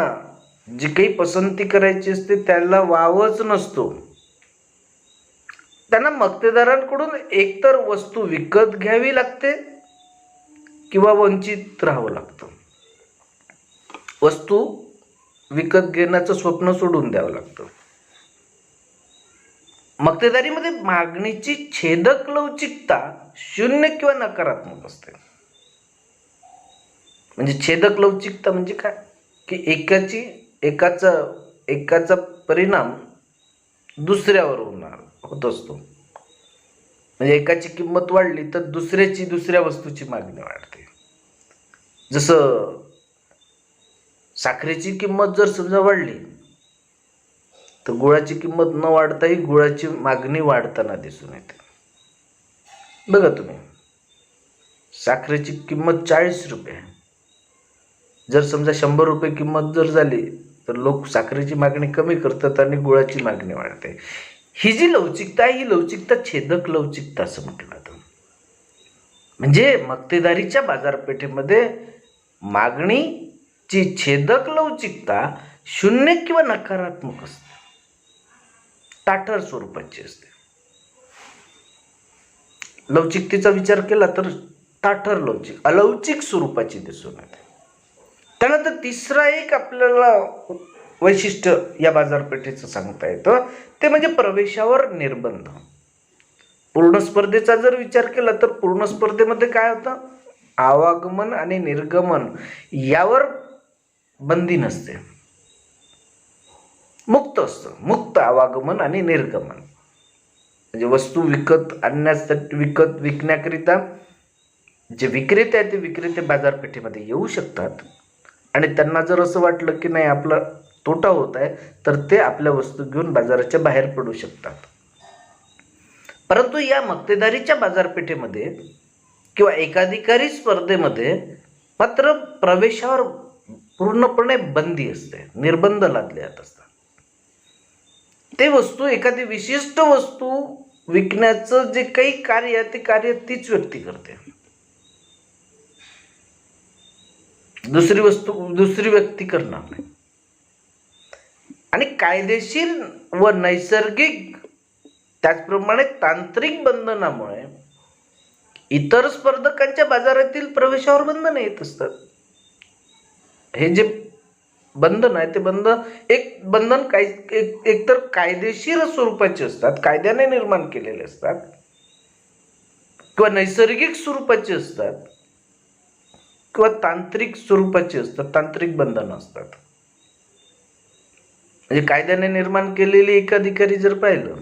जी काही पसंती करायची असते त्याला वावच नसतो. त्यांना मक्तेदारांकडून एकतर वस्तू विकत घ्यावी लागते किंवा वंचित राहावं लागतं. वस्तू विकत घेण्याचं स्वप्न सोडून द्यावं लागतं. मक्तेदारीमध्ये मागणीची छेदक लवचिकता शून्य किंवा नकारात्मक असते. म्हणजे छेदक लवचिकता म्हणजे काय, की एकाचा परिणाम दुसऱ्यावर होत असतो. म्हणजे एकाची किंमत वाढली तर दुसऱ्या वस्तूची मागणी वाढते. जसं साखरेची किंमत जर समजा वाढली तर गुळाची किंमत न वाढताही गुळाची मागणी वाढताना दिसून येते. बघा तुम्ही, साखरेची किंमत 40 रुपये, जर समजा 100 रुपये किंमत जर झाली तर लोक साखरेची मागणी कमी करतात आणि गुळाची मागणी वाढते. ही जी लवचिकता आहे, ही लवचिकता छेदक लवचिकता असं म्हटलं जातं. म्हणजे मक्तेदारीच्या बाजारपेठेमध्ये मागणीची छेदक लवचिकता शून्य किंवा नकारात्मक असते, ताठर स्वरूपाची असते. लवचिकतेचा विचार केला तर ताठर अलौकिक स्वरूपाची दिसून येते. त्यानंतर तिसरा एक आपल्याला वैशिष्ट्य या बाजारपेठेचं सांगता येतं, ते म्हणजे प्रवेशावर निर्बंध. पूर्ण स्पर्धेचा जर विचार केला तर पूर्ण स्पर्धेमध्ये काय होतं, आवागमन आणि निर्गमन यावर बंदी नसते, मुक्त असतं. मुक्त आवागमन आणि निर्गमन म्हणजे वस्तू विकण्याकरिता जे विक्रेते आहेत ते विक्रेते बाजारपेठेमध्ये येऊ शकतात आणि त्यांना जर असं वाटलं की नाही आपला तोटा होत आहे तर ते आपल्या वस्तू घेऊन बाजाराच्या बाहेर पडू शकतात. परंतु या मक्तेदारीच्या बाजारपेठेमध्ये किंवा एकाधिकारी स्पर्धेमध्ये मात्र प्रवेशावर पूर्णपणे बंदी असते, निर्बंध लादले जात असतात. एखादी विशिष्ट वस्तू विकण्याचं जे काही कार्य आहे ते कार्य तीच व्यक्ती करते. दुसरी व्यक्ती करणार नाही. आणि कायदेशीर व नैसर्गिक त्याचप्रमाणे तांत्रिक बंधनामुळे इतर स्पर्धकांच्या बाजारातील प्रवेशावर बंधन येत असतात. हे जे बंधन आहे ते बंधन एकतर कायदेशीर स्वरूपाचे असतात, कायद्याने निर्माण केलेले असतात, किंवा नैसर्गिक स्वरूपाचे असतात, किंवा तांत्रिक स्वरूपाचे असतात, तांत्रिक बंधनं असतात. म्हणजे कायद्याने निर्माण केलेली एकाधिकारी जर पाहिलं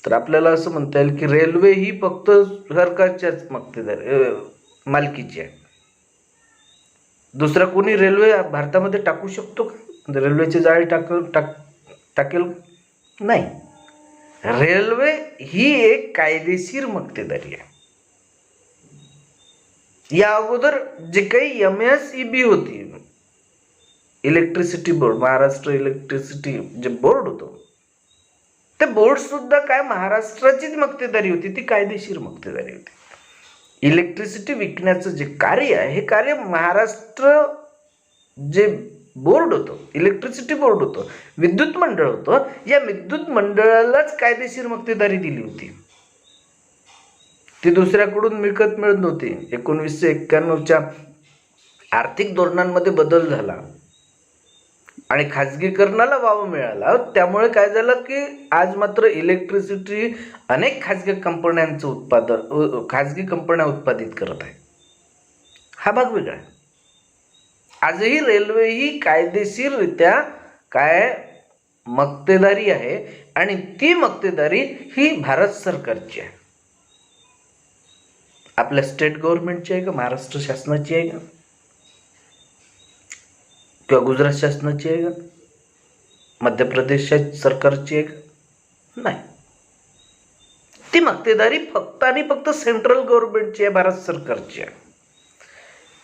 तर आपल्याला असं म्हणता येईल की रेल्वे ही फक्त सरकारच्याच मालकीची आहे. दुसरा कोणी रेल्वे भारतामध्ये टाकू शकतो का? रेल्वेची जाळी टाकेल नाही. रेल्वे ही एक कायदेशीर मक्तेदारी आहे. या अगोदर जे काही MSEB होती, इलेक्ट्रिसिटी बोर्ड, महाराष्ट्र इलेक्ट्रिसिटी जे बोर्ड होतं, ते बोर्ड सुद्धा काय महाराष्ट्राचीच मक्तेदारी होती, ती कायदेशीर मक्तेदारी होती. इलेक्ट्रिसिटी विकण्याचं जे कार्य आहे हे कार्य महाराष्ट्र जे बोर्ड होतं, इलेक्ट्रिसिटी बोर्ड होतं, विद्युत मंडळ होतं, या विद्युत मंडळालाच कायदेशीर मक्तेदारी दिली होती. ती दुसऱ्याकडून मिळत नव्हती. 1991च्या आर्थिक धोरणांमध्ये बदल झाला आणि खाजगीकरणाला वाव मिळाला. त्यामुळे काय झालं की आज मात्र इलेक्ट्रिसिटी अनेक खाजगी कंपन्या उत्पादित करत आहे. हा भाग वेगळा आहे. आजही रेल्वे ही कायदेशीररित्या मक्तेदारी आहे आणि ती मक्तेदारी ही भारत सरकारची आहे. आपल्या स्टेट गव्हर्नमेंटची आहे का, महाराष्ट्र शासनाची आहे का, किंवा गुजरात शासनाची आहे का, मध्य प्रदेश सरकारची आहे का? नाही. ती मक्तेदारी फक्त आणि फक्त सेंट्रल गव्हर्नमेंटची आहे, भारत सरकारची आहे.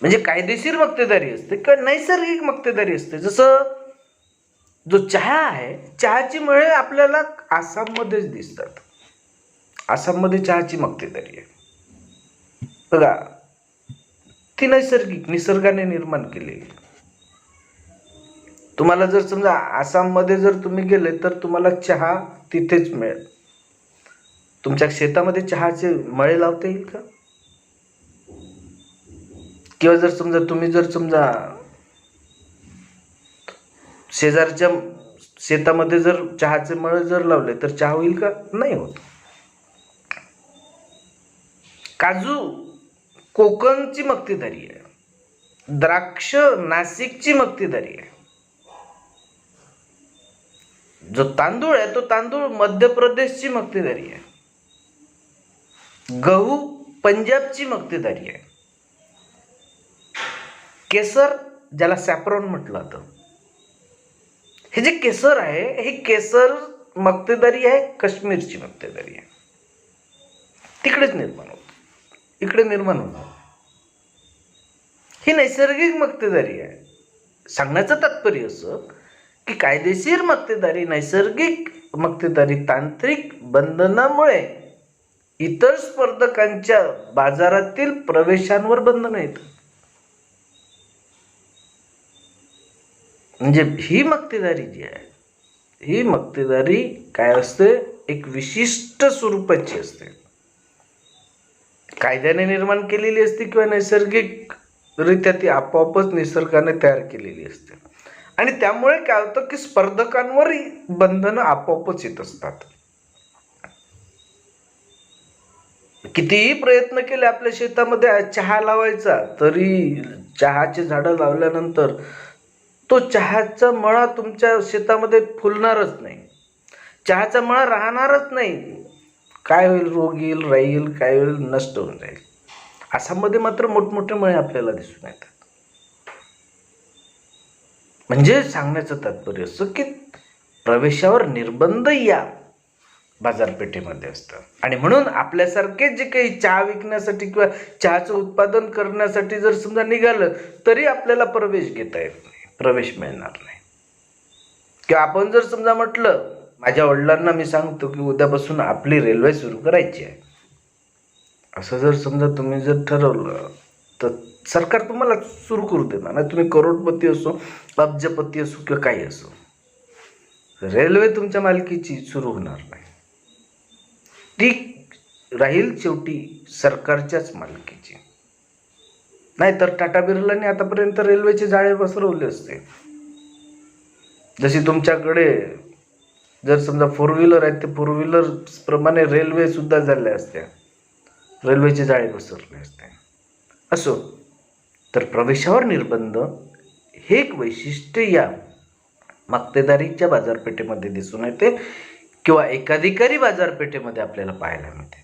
म्हणजे कायदेशीर मक्तेदारी असते किंवा नैसर्गिक मक्तेदारी असते. जसं जो चहा आहे, चहाची मळे आपल्याला आसाममध्येच दिसतात. आसाममध्ये चहाची मक्तेदारी आहे बघा, ती नैसर्गिक, निसर्गाने निर्माण केलेली. तुम्हाला जर समजा आसाममध्ये जर तुम्ही गेले तर तुम्हाला चहा तिथेच मिळेल. तुमच्या शेतामध्ये चहाचे मळे लावता येईल का? किंवा जर समजा तुम्ही जर समजा शेजारच्या शेतामध्ये जर चहाचे मळे जर लावले तर चहा होईल का? नाही होत. काजू कोकणची मक्तेदारी आहे, द्राक्ष नाशिकची मक्तेदारी आहे. जो तांदूळ आहे तो तांदूळ मध्य प्रदेशची मक्तेदारी आहे. गहू पंजाबची मक्तेदारी आहे. केसर, ज्याला सॅफ्रॉन म्हटलं जातं, हे जे केसर आहे, हे केसर मक्तेदारी आहे काश्मीरची मक्तेदारी आहे. तिकडेच निर्माण होत, इकडे निर्माण होणार. ही नैसर्गिक मक्तेदारी आहे. सांगण्याचं तात्पर्य असं की कायदेशीर मक्तेदारी, नैसर्गिक मक्तेदारी, तांत्रिक बंधनामुळे इतर स्पर्धकांच्या बाजारातील प्रवेशांवर बंधन येतं. म्हणजे ही मक्तेदारी जी आहे, ही मक्तेदारी काय असते, एक विशिष्ट स्वरूपाची असते. कायद्याने निर्माण केलेली असते किंवा नैसर्गिकरित्या ती आपोआपच निसर्गाने तयार केलेली असते. आणि त्यामुळे काय होतं की स्पर्धकांवर बंधनं आपोआपच येत असतात. कितीही प्रयत्न केले आपल्या शेतामध्ये चहा लावायचा, तरी चहाचे झाडं लावल्यानंतर तो चहाचा मळा तुमच्या शेतामध्ये फुलणारच नाही, चहाचा मळा राहणारच नाही. काय होईल? रोग येईल, राहील, काय होईल? नष्ट होऊन जाईल. आसाममध्ये मात्र मोठमोठे मळे आपल्याला दिसून येतात. म्हणजे सांगण्याचं तात्पर्य असं की प्रवेशावर निर्बंध या बाजारपेठेमध्ये असतं. आणि म्हणून आपल्यासारखे जे काही चहा विकण्यासाठी किंवा चहाचं उत्पादन करण्यासाठी जर समजा निघालं तरी आपल्याला प्रवेश घेता येत नाही, प्रवेश मिळणार नाही. किंवा आपण जर समजा म्हटलं, माझ्या वडिलांना मी सांगतो की उद्यापासून आपली रेल्वे सुरू करायची आहे, असं जर समजा तुम्ही जर ठरवलं तर सरकार तुम्हाला सुरू करू देणार नाही. तुम्ही करोडपती असो, अब्जपती असो किंवा काही असो, रेल्वे तुमच्या मालकीची सुरू होणार नाही. ती राहील शेवटी सरकारच्याच मालकीची. नाहीतर टाटा बिर्लांनी आतापर्यंत रेल्वेचे जाळे पसरवले असते. जशी तुमच्याकडे जर समजा फोर व्हीलर आहेत, ते फोर व्हीलर प्रमाणे रेल्वे सुद्धा झाल्या असत्या, रेल्वेचे जाळे पसरले असते. असो, तर प्रवेशावर निर्बंध हे एक वैशिष्ट्य या मक्तेदारीच्या बाजारपेठेमध्ये दिसून येते किंवा एकाधिकारी बाजारपेठेमध्ये आपल्याला पाहायला मिळते.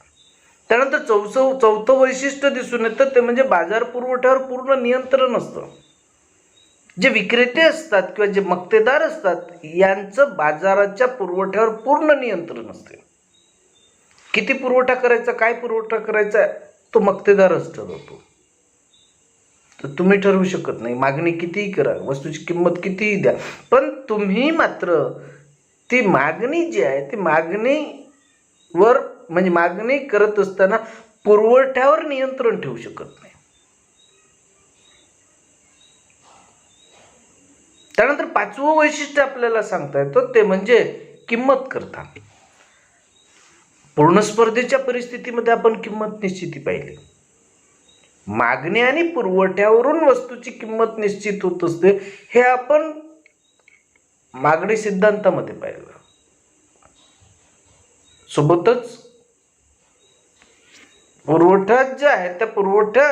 त्यानंतर चौथं वैशिष्ट्य दिसून येतं ते म्हणजे बाजार पुरवठ्यावर पूर्ण नियंत्रण असतं. जे विक्रेते असतात किंवा जे मक्तेदार असतात यांचं बाजाराच्या पुरवठ्यावर पूर्ण नियंत्रण असते. किती पुरवठा करायचा, काय पुरवठा करायचा, तो मक्तेदारच ठरवतो. तर तुम्ही ठरवू शकत नाही. मागणी कितीही करा, वस्तूची किंमत कितीही द्या, पण तुम्ही मात्र ती मागणी जी आहे ती मागणीवर म्हणजे मागणी करत असताना पुरवठ्यावर नियंत्रण ठेवू शकत नाही. त्यानंतर पाचवं वैशिष्ट्य आपल्याला सांगता येतं ते म्हणजे किंमत करता. पूर्ण स्पर्धेच्या परिस्थितीमध्ये आपण किंमत निश्चिती पाहिली. मागणी आणि पुरवठ्यावरून वस्तूची किंमत निश्चित होत असते, हे आपण मागणी सिद्धांतामध्ये पाहिलं. सोबतच पुरवठा जे आहे त्या पुरवठा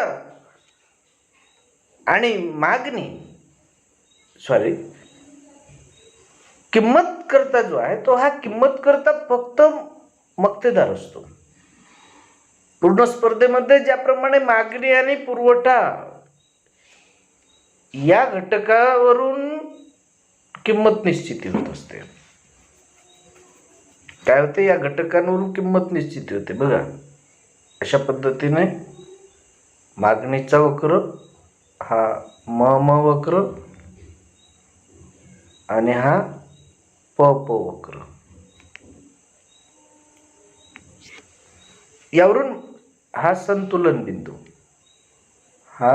आणि किंमत करता जो आहे तो हा किंमत करता फक्त मक्तेदार असतो. पूर्ण स्पर्धेमध्ये ज्याप्रमाणे मागणी आणि पुरवठा या घटकावरून किंमत निश्चिती होत असते. काय होते? या घटकांवरून किंमत निश्चिती होते. बघा, अशा पद्धतीने मागणीचा वक्र हा म वक्र आणि हा प वक्र. यावरून हा संतुलन बिंदू, हा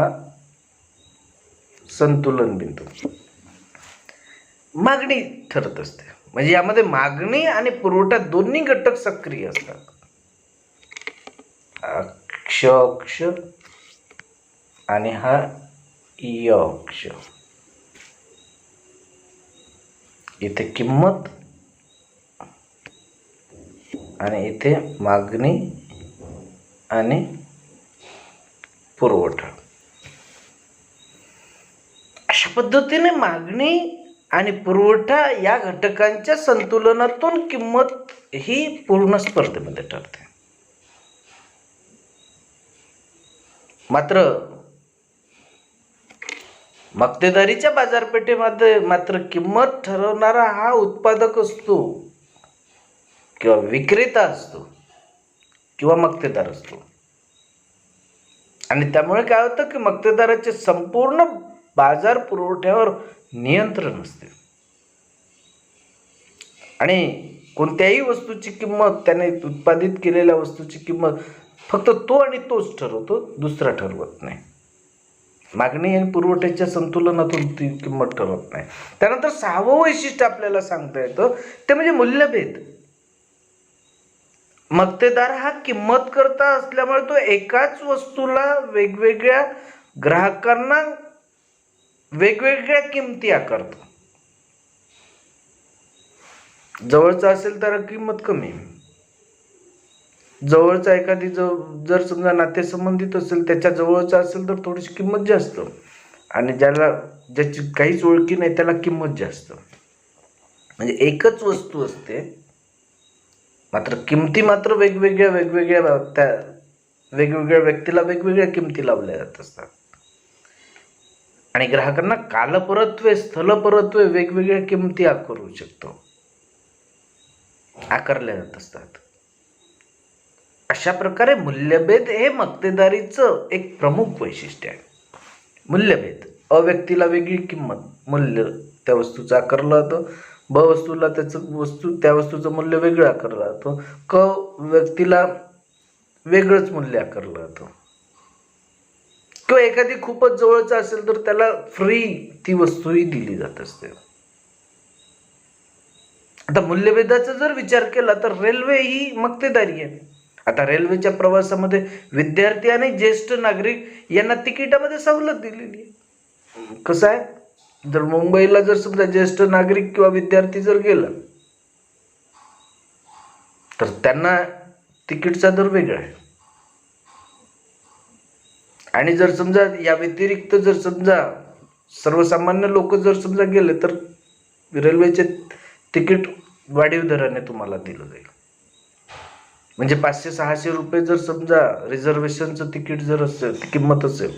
संतुलन बिंदू मागणी ठरत असते. म्हणजे यामध्ये मागणी आणि पुरवठा दोन्ही घटक सक्रिय असतात. क्ष अक्ष आणि हा य अक्ष. इथे किंमत आणि इथे मागणी आणि पुरवठा. अशा पद्धतीने मागणी आणि पुरवठा या घटकांच्या संतुलनातून किंमत ही पूर्ण स्पर्धेमध्ये ठरते. मात्र मक्तेदारीच्या बाजारपेठेमध्ये मात्र किंमत ठरवणारा हा उत्पादक असतो किंवा विक्रेता असतो किंवा मक्तेदार असतो. आणि त्यामुळे काय होतं की मक्तेदाराचे संपूर्ण बाजार पुरवठ्यावर नियंत्रण असते आणि कोणत्याही वस्तूची किंमत, त्याने उत्पादित केलेल्या वस्तूची किंमत फक्त तो आणि तोच ठरवतो, दुसरा ठरवत नाही. मागणी आणि पुरवठ्याच्या संतुलनातून ती किंमत ठरवत नाही. त्यानंतर 6वं वैशिष्ट्य आपल्याला सांगता येतं ते म्हणजे मूल्यभेद. मक्तेदार हा किंमत करता असल्यामुळे तो एकाच वस्तूला वेगवेगळ्या ग्राहकांना वेगवेगळ्या किमती आकारतो. जवळचा असेल तर किंमत कमी, जवळचा एखादी जर समजा नातेसंबंधित असेल त्याच्या जवळचा असेल तर थोडीशी किंमत जास्त, आणि ज्याची काहीच ओळखी नाही त्याला किंमत जास्त. म्हणजे एकच वस्तू असते मात्र किमती मात्र वेगवेगळ्या त्या वेगवेगळ्या व्यक्तीला वेगवेगळ्या किमती लावल्या जात असतात. आणि ग्राहकांना कालपरत्वे स्थलपरत्वे वेगवेगळ्या किमती आकारल्या जात असतात. अशा प्रकारे मूल्यभेद हे मक्तेदारीचं एक प्रमुख वैशिष्ट्य आहे. मूल्यभेद, अ व्यक्तीला वेगळी किंमत मूल्य त्या वस्तूचं आकारलं जातं, ब वस्तूला त्या वस्तूचं मूल्य वेगळं आकारलं जातं, क व्यक्तीला वेगळंच मूल्य आकारलं जातं. किंवा एखादी खूपच जवळचा असेल तर त्याला फ्री ती वस्तूही दिली जात असते. आता मूल्यभेदाचा जर विचार केला तर रेल्वे ही मक्तेदारी आहे. आता रेल्वेच्या प्रवासामध्ये विद्यार्थी आणि ज्येष्ठ नागरिक यांना तिकिटामध्ये सवलत दिलेली आहे. कसं आहे, जर मुंबईला जर समजा ज्येष्ठ नागरिक किंवा विद्यार्थी जर गेला तर त्यांना तिकीटचा दर वेगळा आहे. आणि जर समजा या व्यतिरिक्त जर समजा सर्वसामान्य लोक जर समजा गेले तर रेल्वेचे तिकीट वाढीव दराने तुम्हाला दिलं जाईल. म्हणजे 500-600 रुपये जर समजा रिझर्वेशनचं तिकीट जर असेल, किंमत असेल,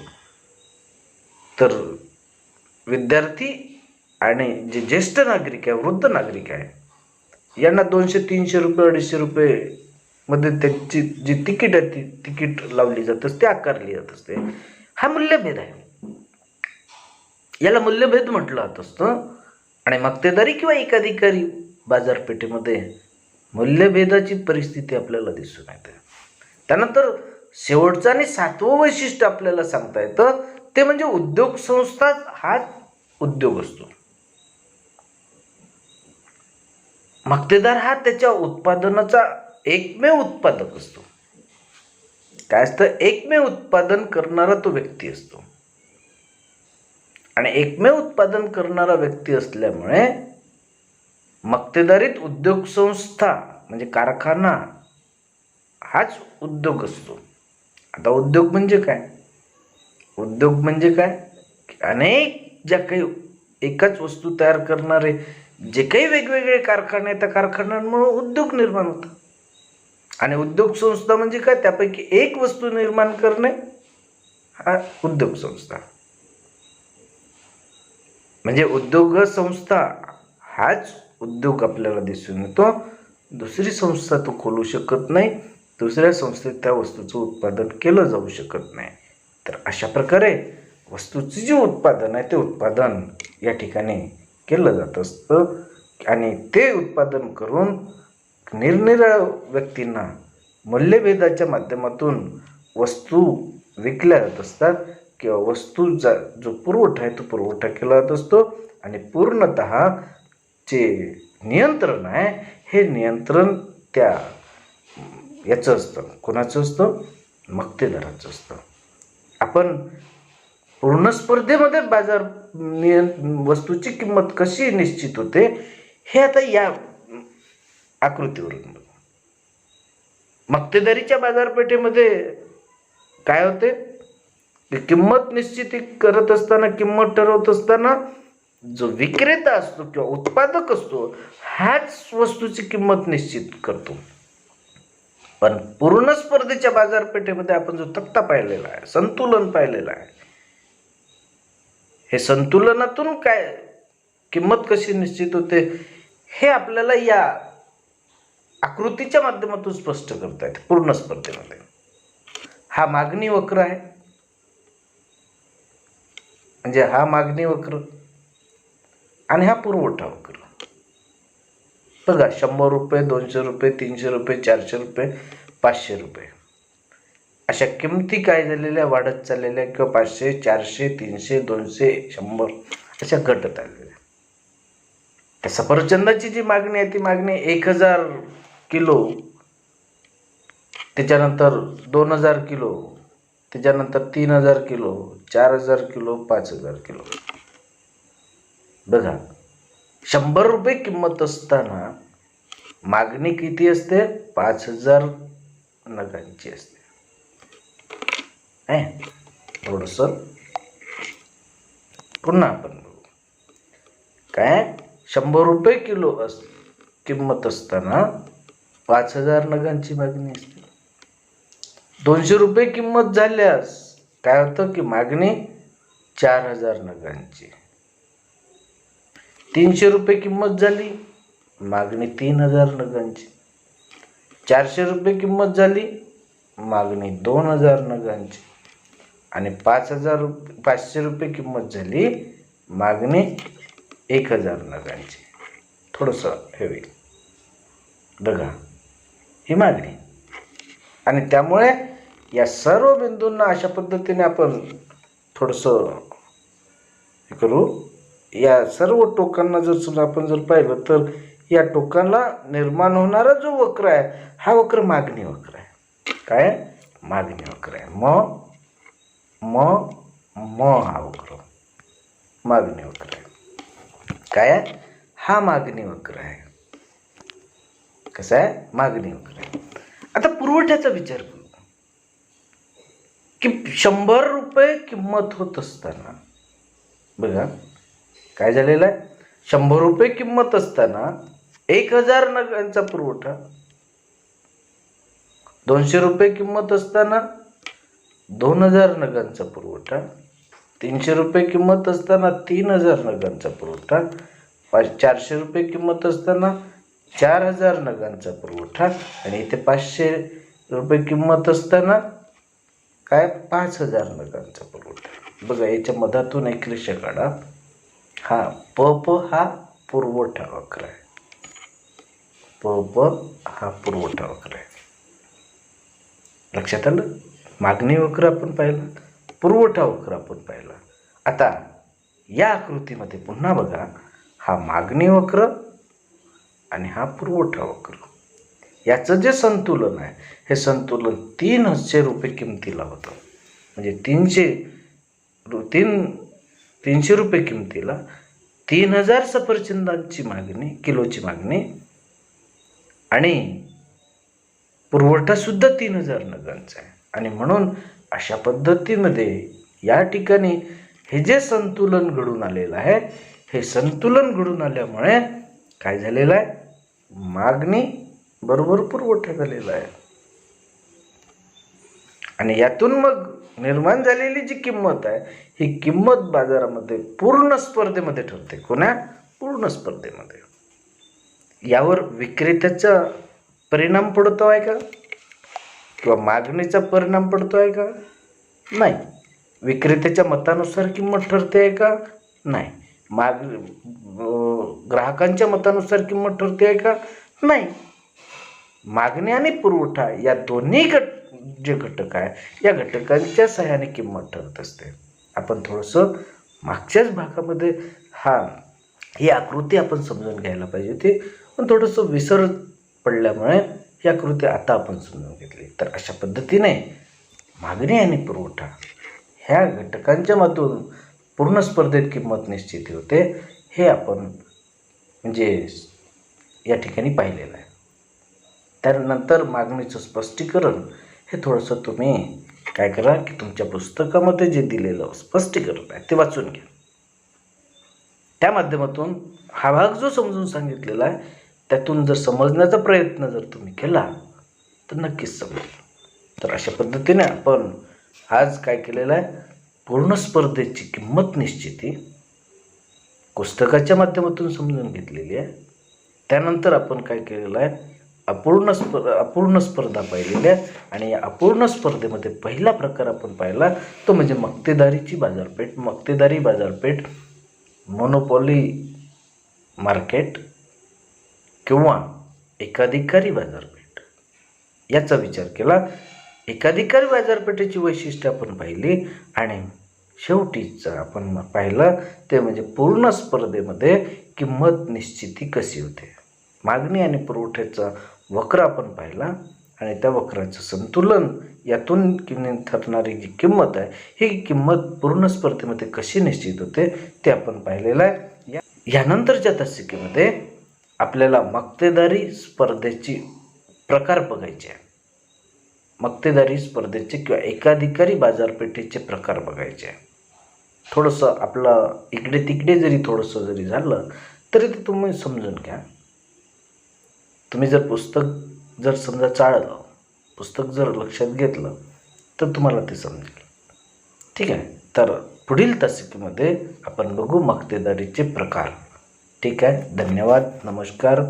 तर विद्यार्थी आणि जे ज्येष्ठ नागरिक आहे, वृद्ध नागरिक आहे, यांना 200-300 रुपये 250 रुपये मध्ये त्यांची जी तिकीट आहे ती तिकीट लावली जात असते, आकारली जात असते. हा मूल्यभेद आहे, याला मूल्यभेद म्हटलं जात असतं. आणि मक्तेदारी किंवा एकाधिकारी बाजारपेठेमध्ये मूल्यभेदाची परिस्थिती आपल्याला दिसून येते. त्यानंतर शेवटचं आणि 7वं वैशिष्ट्य आपल्याला सांगता येतं ते म्हणजे उद्योग संस्था हा उद्योग असतो. मक्तेदार हा त्याच्या उत्पादनाचा एकमेव उत्पादक असतो. काय असतं, एकमेव उत्पादन करणारा तो व्यक्ती असतो. आणि एकमेव उत्पादन करणारा व्यक्ती असल्यामुळे मक्तेदारीत उद्योग संस्था म्हणजे कारखाना हाच उद्योग असतो. आता उद्योग म्हणजे काय, उद्योग म्हणजे काय, अनेक ज्या काही एकाच वस्तू तयार करणारे जे काही वेगवेगळे कारखाने आहेत त्या कारखान्यांमुळे उद्योग निर्माण होतात. आणि उद्योग संस्था म्हणजे काय, त्यापैकी एक वस्तू निर्माण करणे हा उद्योग संस्था. म्हणजे उद्योग संस्था हाच उद्योग आपल्याला दिसून येतो. दुसरी संस्था तो खोलू शकत नाही, दुसऱ्या संस्थेत त्या वस्तूचं उत्पादन केलं जाऊ शकत नाही. तर अशा प्रकारे वस्तूचं जे उत्पादन आहे ते उत्पादन या ठिकाणी केलं जात असतं आणि ते उत्पादन करून निरनिराळ्या व्यक्तींना मूल्यभेदाच्या माध्यमातून वस्तू विकल्या जात असतात किंवा वस्तूचा जो पुरवठा आहे तो पुरवठा केला जात असतो आणि पूर्णतः जे नियंत्रण आहे हे नियंत्रण त्या याचं असतं. कोणाचं असतं? मक्तेदाराचं असतं. आपण पूर्ण स्पर्धेमध्ये बाजार वस्तूची किंमत कशी निश्चित होते हे आता या आकृतीवरून मक्तेदारीच्या बाजारपेठेमध्ये काय होते की किंमत निश्चित करत असताना, किंमत ठरवत असताना जो विक्रेता असतो किंवा उत्पादक असतो हाच वस्तूची किंमत निश्चित करतो. पण पूर्ण स्पर्धेच्या बाजारपेठेमध्ये आपण जो तक्ता पाहिलेला आहे, संतुलन पाहिलेलं आहे, हे संतुलनातून काय किंमत कशी निश्चित होते हे आपल्याला या आकृतीच्या माध्यमातून स्पष्ट करता येते. पूर्ण स्पर्धेमध्ये हा मागणी वक्र आहे, म्हणजे हा मागणी वक्र आणि हा पुरवठा वक्र. बघा 100 रुपये, 200 रुपये, 300 रुपये, 400 रुपये, 500 रुपये अशा किमती काय झालेल्या वाढत चाललेल्या किंवा 500, 400, 300, 200, 100 अशा घटत आलेल्या. त्या सफरचंदाची जी मागणी आहे ती मागणी 1000 किलो, त्याच्यानंतर 2000 किलो, त्याच्यानंतर 3000 किलो, 4000 किलो, 5000 किलो. बघा 100 रुपये किंमत असताना मागणी किती असते? 5000 नगांची असते. थोडस पुन्हा आपण बघू. काय 100 रुपये किलो किंमत असताना 5000 नगांची मागणी असते. 200 रुपये किंमत झाल्यास काय होतं की मागणी 4000 नगांची. 300 रुपये किंमत झाली, मागणी 3000 नगांची. 400 रुपये किंमत झाली, मागणी 2000 नगांची. आणि 500 रुपये किंमत झाली, मागणी 1000 नगांची. थोडंसं हे होईल बघा ही मागणी. आणि त्यामुळे या सर्व बिंदूंना अशा पद्धतीने आपण थोडंसं हे करू. या सर्व टोकांना जर आपण पाहिलं तर या टोकांना निर्माण होणारा जो वक्र आहे हा वक्र मागणी वक्र आहे. काय? मागणी वक्र आहे. हा वक्र मागणी वक्र आहे. काय आहे? हा मागणी वक्र आहे. कसं आहे? मागणी वक्र आहे. आता पुरवठ्याचा विचार करू की 100 रुपये किंमत होत असताना बघा काय झालेलं आहे. 100 रुपये किंमत असताना 1000 नगांचा पुरवठा, 200 रुपये किंमत असताना 2000 नगांचा पुरवठा, 300 रुपये किंमत असताना 3000 नगांचा पुरवठा, 400 रुपये किंमत असताना 4000 नगांचा पुरवठा आणि इथे 500 रुपये किंमत असताना काय 5000 नगांचा पुरवठा. बघा याच्या मधातून एक रेषा काढा. हा हा पुरवठा वक्र आहे. हा पुरवठा वक्र आहे. लक्षात आलं? मागणी वक्र आपण पाहिलं, पुरवठा वक्र आपण पाहिलं. आता या आकृतीमध्ये पुन्हा बघा हा मागणी वक्र आणि हा पुरवठा वक्र याचं जे संतुलन आहे हे संतुलन 300 रुपये किमतीला होतं. म्हणजे 300 रुपये किमतीला 3000 सफरचंदांची मागणी, किलोची मागणी आणि पुरवठा सुद्धा 3000 नगांचा आहे. आणि म्हणून अशा पद्धतीमध्ये या ठिकाणी हे जे संतुलन घडून आलेलं आहे हे संतुलन घडून आल्यामुळे काय झालेलं आहे? मागणी बरोबर पुरवठा झालेला आहे. आणि यातून मग निर्माण झालेली जी किंमत आहे ही किंमत बाजारामध्ये पूर्ण स्पर्धेमध्ये ठरते. कोण्या? पूर्ण स्पर्धेमध्ये. यावर विक्रेत्याचा परिणाम पडतो आहे का? किंवा मागणीचा परिणाम पडतो आहे का? नाही. विक्रेत्याच्या मतानुसार किंमत ठरते आहे का? नाही. ग्राहकांच्या मतानुसार किंमत ठरते आहे का? नाही. मागणी आणि पुरवठा या दोन्ही जे घटक आहे या घटकांच्या सहाय्याने किंमत ठरत असते. आपण थोडंसं मागच्याच भागामध्ये ही आकृती आपण समजून घ्यायला पाहिजे होती, पण थोडंसं विसर पडल्यामुळे ही आकृती आता आपण समजून घेतली. तर अशा पद्धतीने मागणी आणि पुरवठा ह्या घटकांच्या मधून पूर्ण स्पर्धेत किंमत निश्चित होते, हे आपण म्हणजे या ठिकाणी पाहिलेलं आहे. त्यानंतर मागणीचं स्पष्टीकरण हे थोडंसं तुम्ही काय करा की तुमच्या पुस्तकामध्ये जे दिलेलं स्पष्टीकरण आहे ते वाचून घ्या. त्या माध्यमातून हा भाग जो समजून सांगितलेला आहे त्यातून जर समजण्याचा प्रयत्न जर तुम्ही केला तर नक्कीच समजेल. तर अशा पद्धतीने आपण आज काय केलेलं आहे, पूर्ण स्पर्धेची किंमत निश्चिती पुस्तकाच्या माध्यमातून समजून घेतलेली आहे. त्यानंतर आपण काय केलेलं आहे, अपूर्ण स्पर्धा पाहिलेली आहे. आणि या अपूर्ण स्पर्धेमध्ये पहिला प्रकार आपण पाहिला तो म्हणजे मक्तेदारी बाजारपेठ, मोनोपॉली मार्केट किंवा एकाधिकारी बाजारपेठ याचा विचार केला. एकाधिकारी बाजारपेठेची वैशिष्ट्ये आपण पाहिली आणि शेवटीचं आपण पाहिलं ते म्हणजे पूर्ण स्पर्धेमध्ये किंमत निश्चिती कशी होते. मागणी आणि पुरवठ्याचा वक्र आपण पाहिला आणि त्या वक्राचं संतुलन यातून ठरणारी जी किंमत आहे ही किंमत पूर्ण स्पर्धेमध्ये कशी निश्चित होते ते आपण पाहिलेलं आहे. यानंतरच्या तासिकेमध्ये आपल्याला मक्तेदारी स्पर्धेची प्रकार बघायचे आहे. मक्तेदारी स्पर्धेचे किंवा एकाधिकारी बाजारपेठेचे प्रकार बघायचे आहे. थोडंसं आपलं इकडे तिकडे जरी झालं तरी ते तुम्ही समजून घ्या. तुम्ही जर पुस्तक समजा चाळलं, पुस्तक जर लक्षात घेतलं तर तुम्हाला ते समजेल. ठीक आहे. तर पुढील तासिकेमध्ये आपण बघू मक्तेदारीचे प्रकार. ठीक आहे. धन्यवाद. नमस्कार.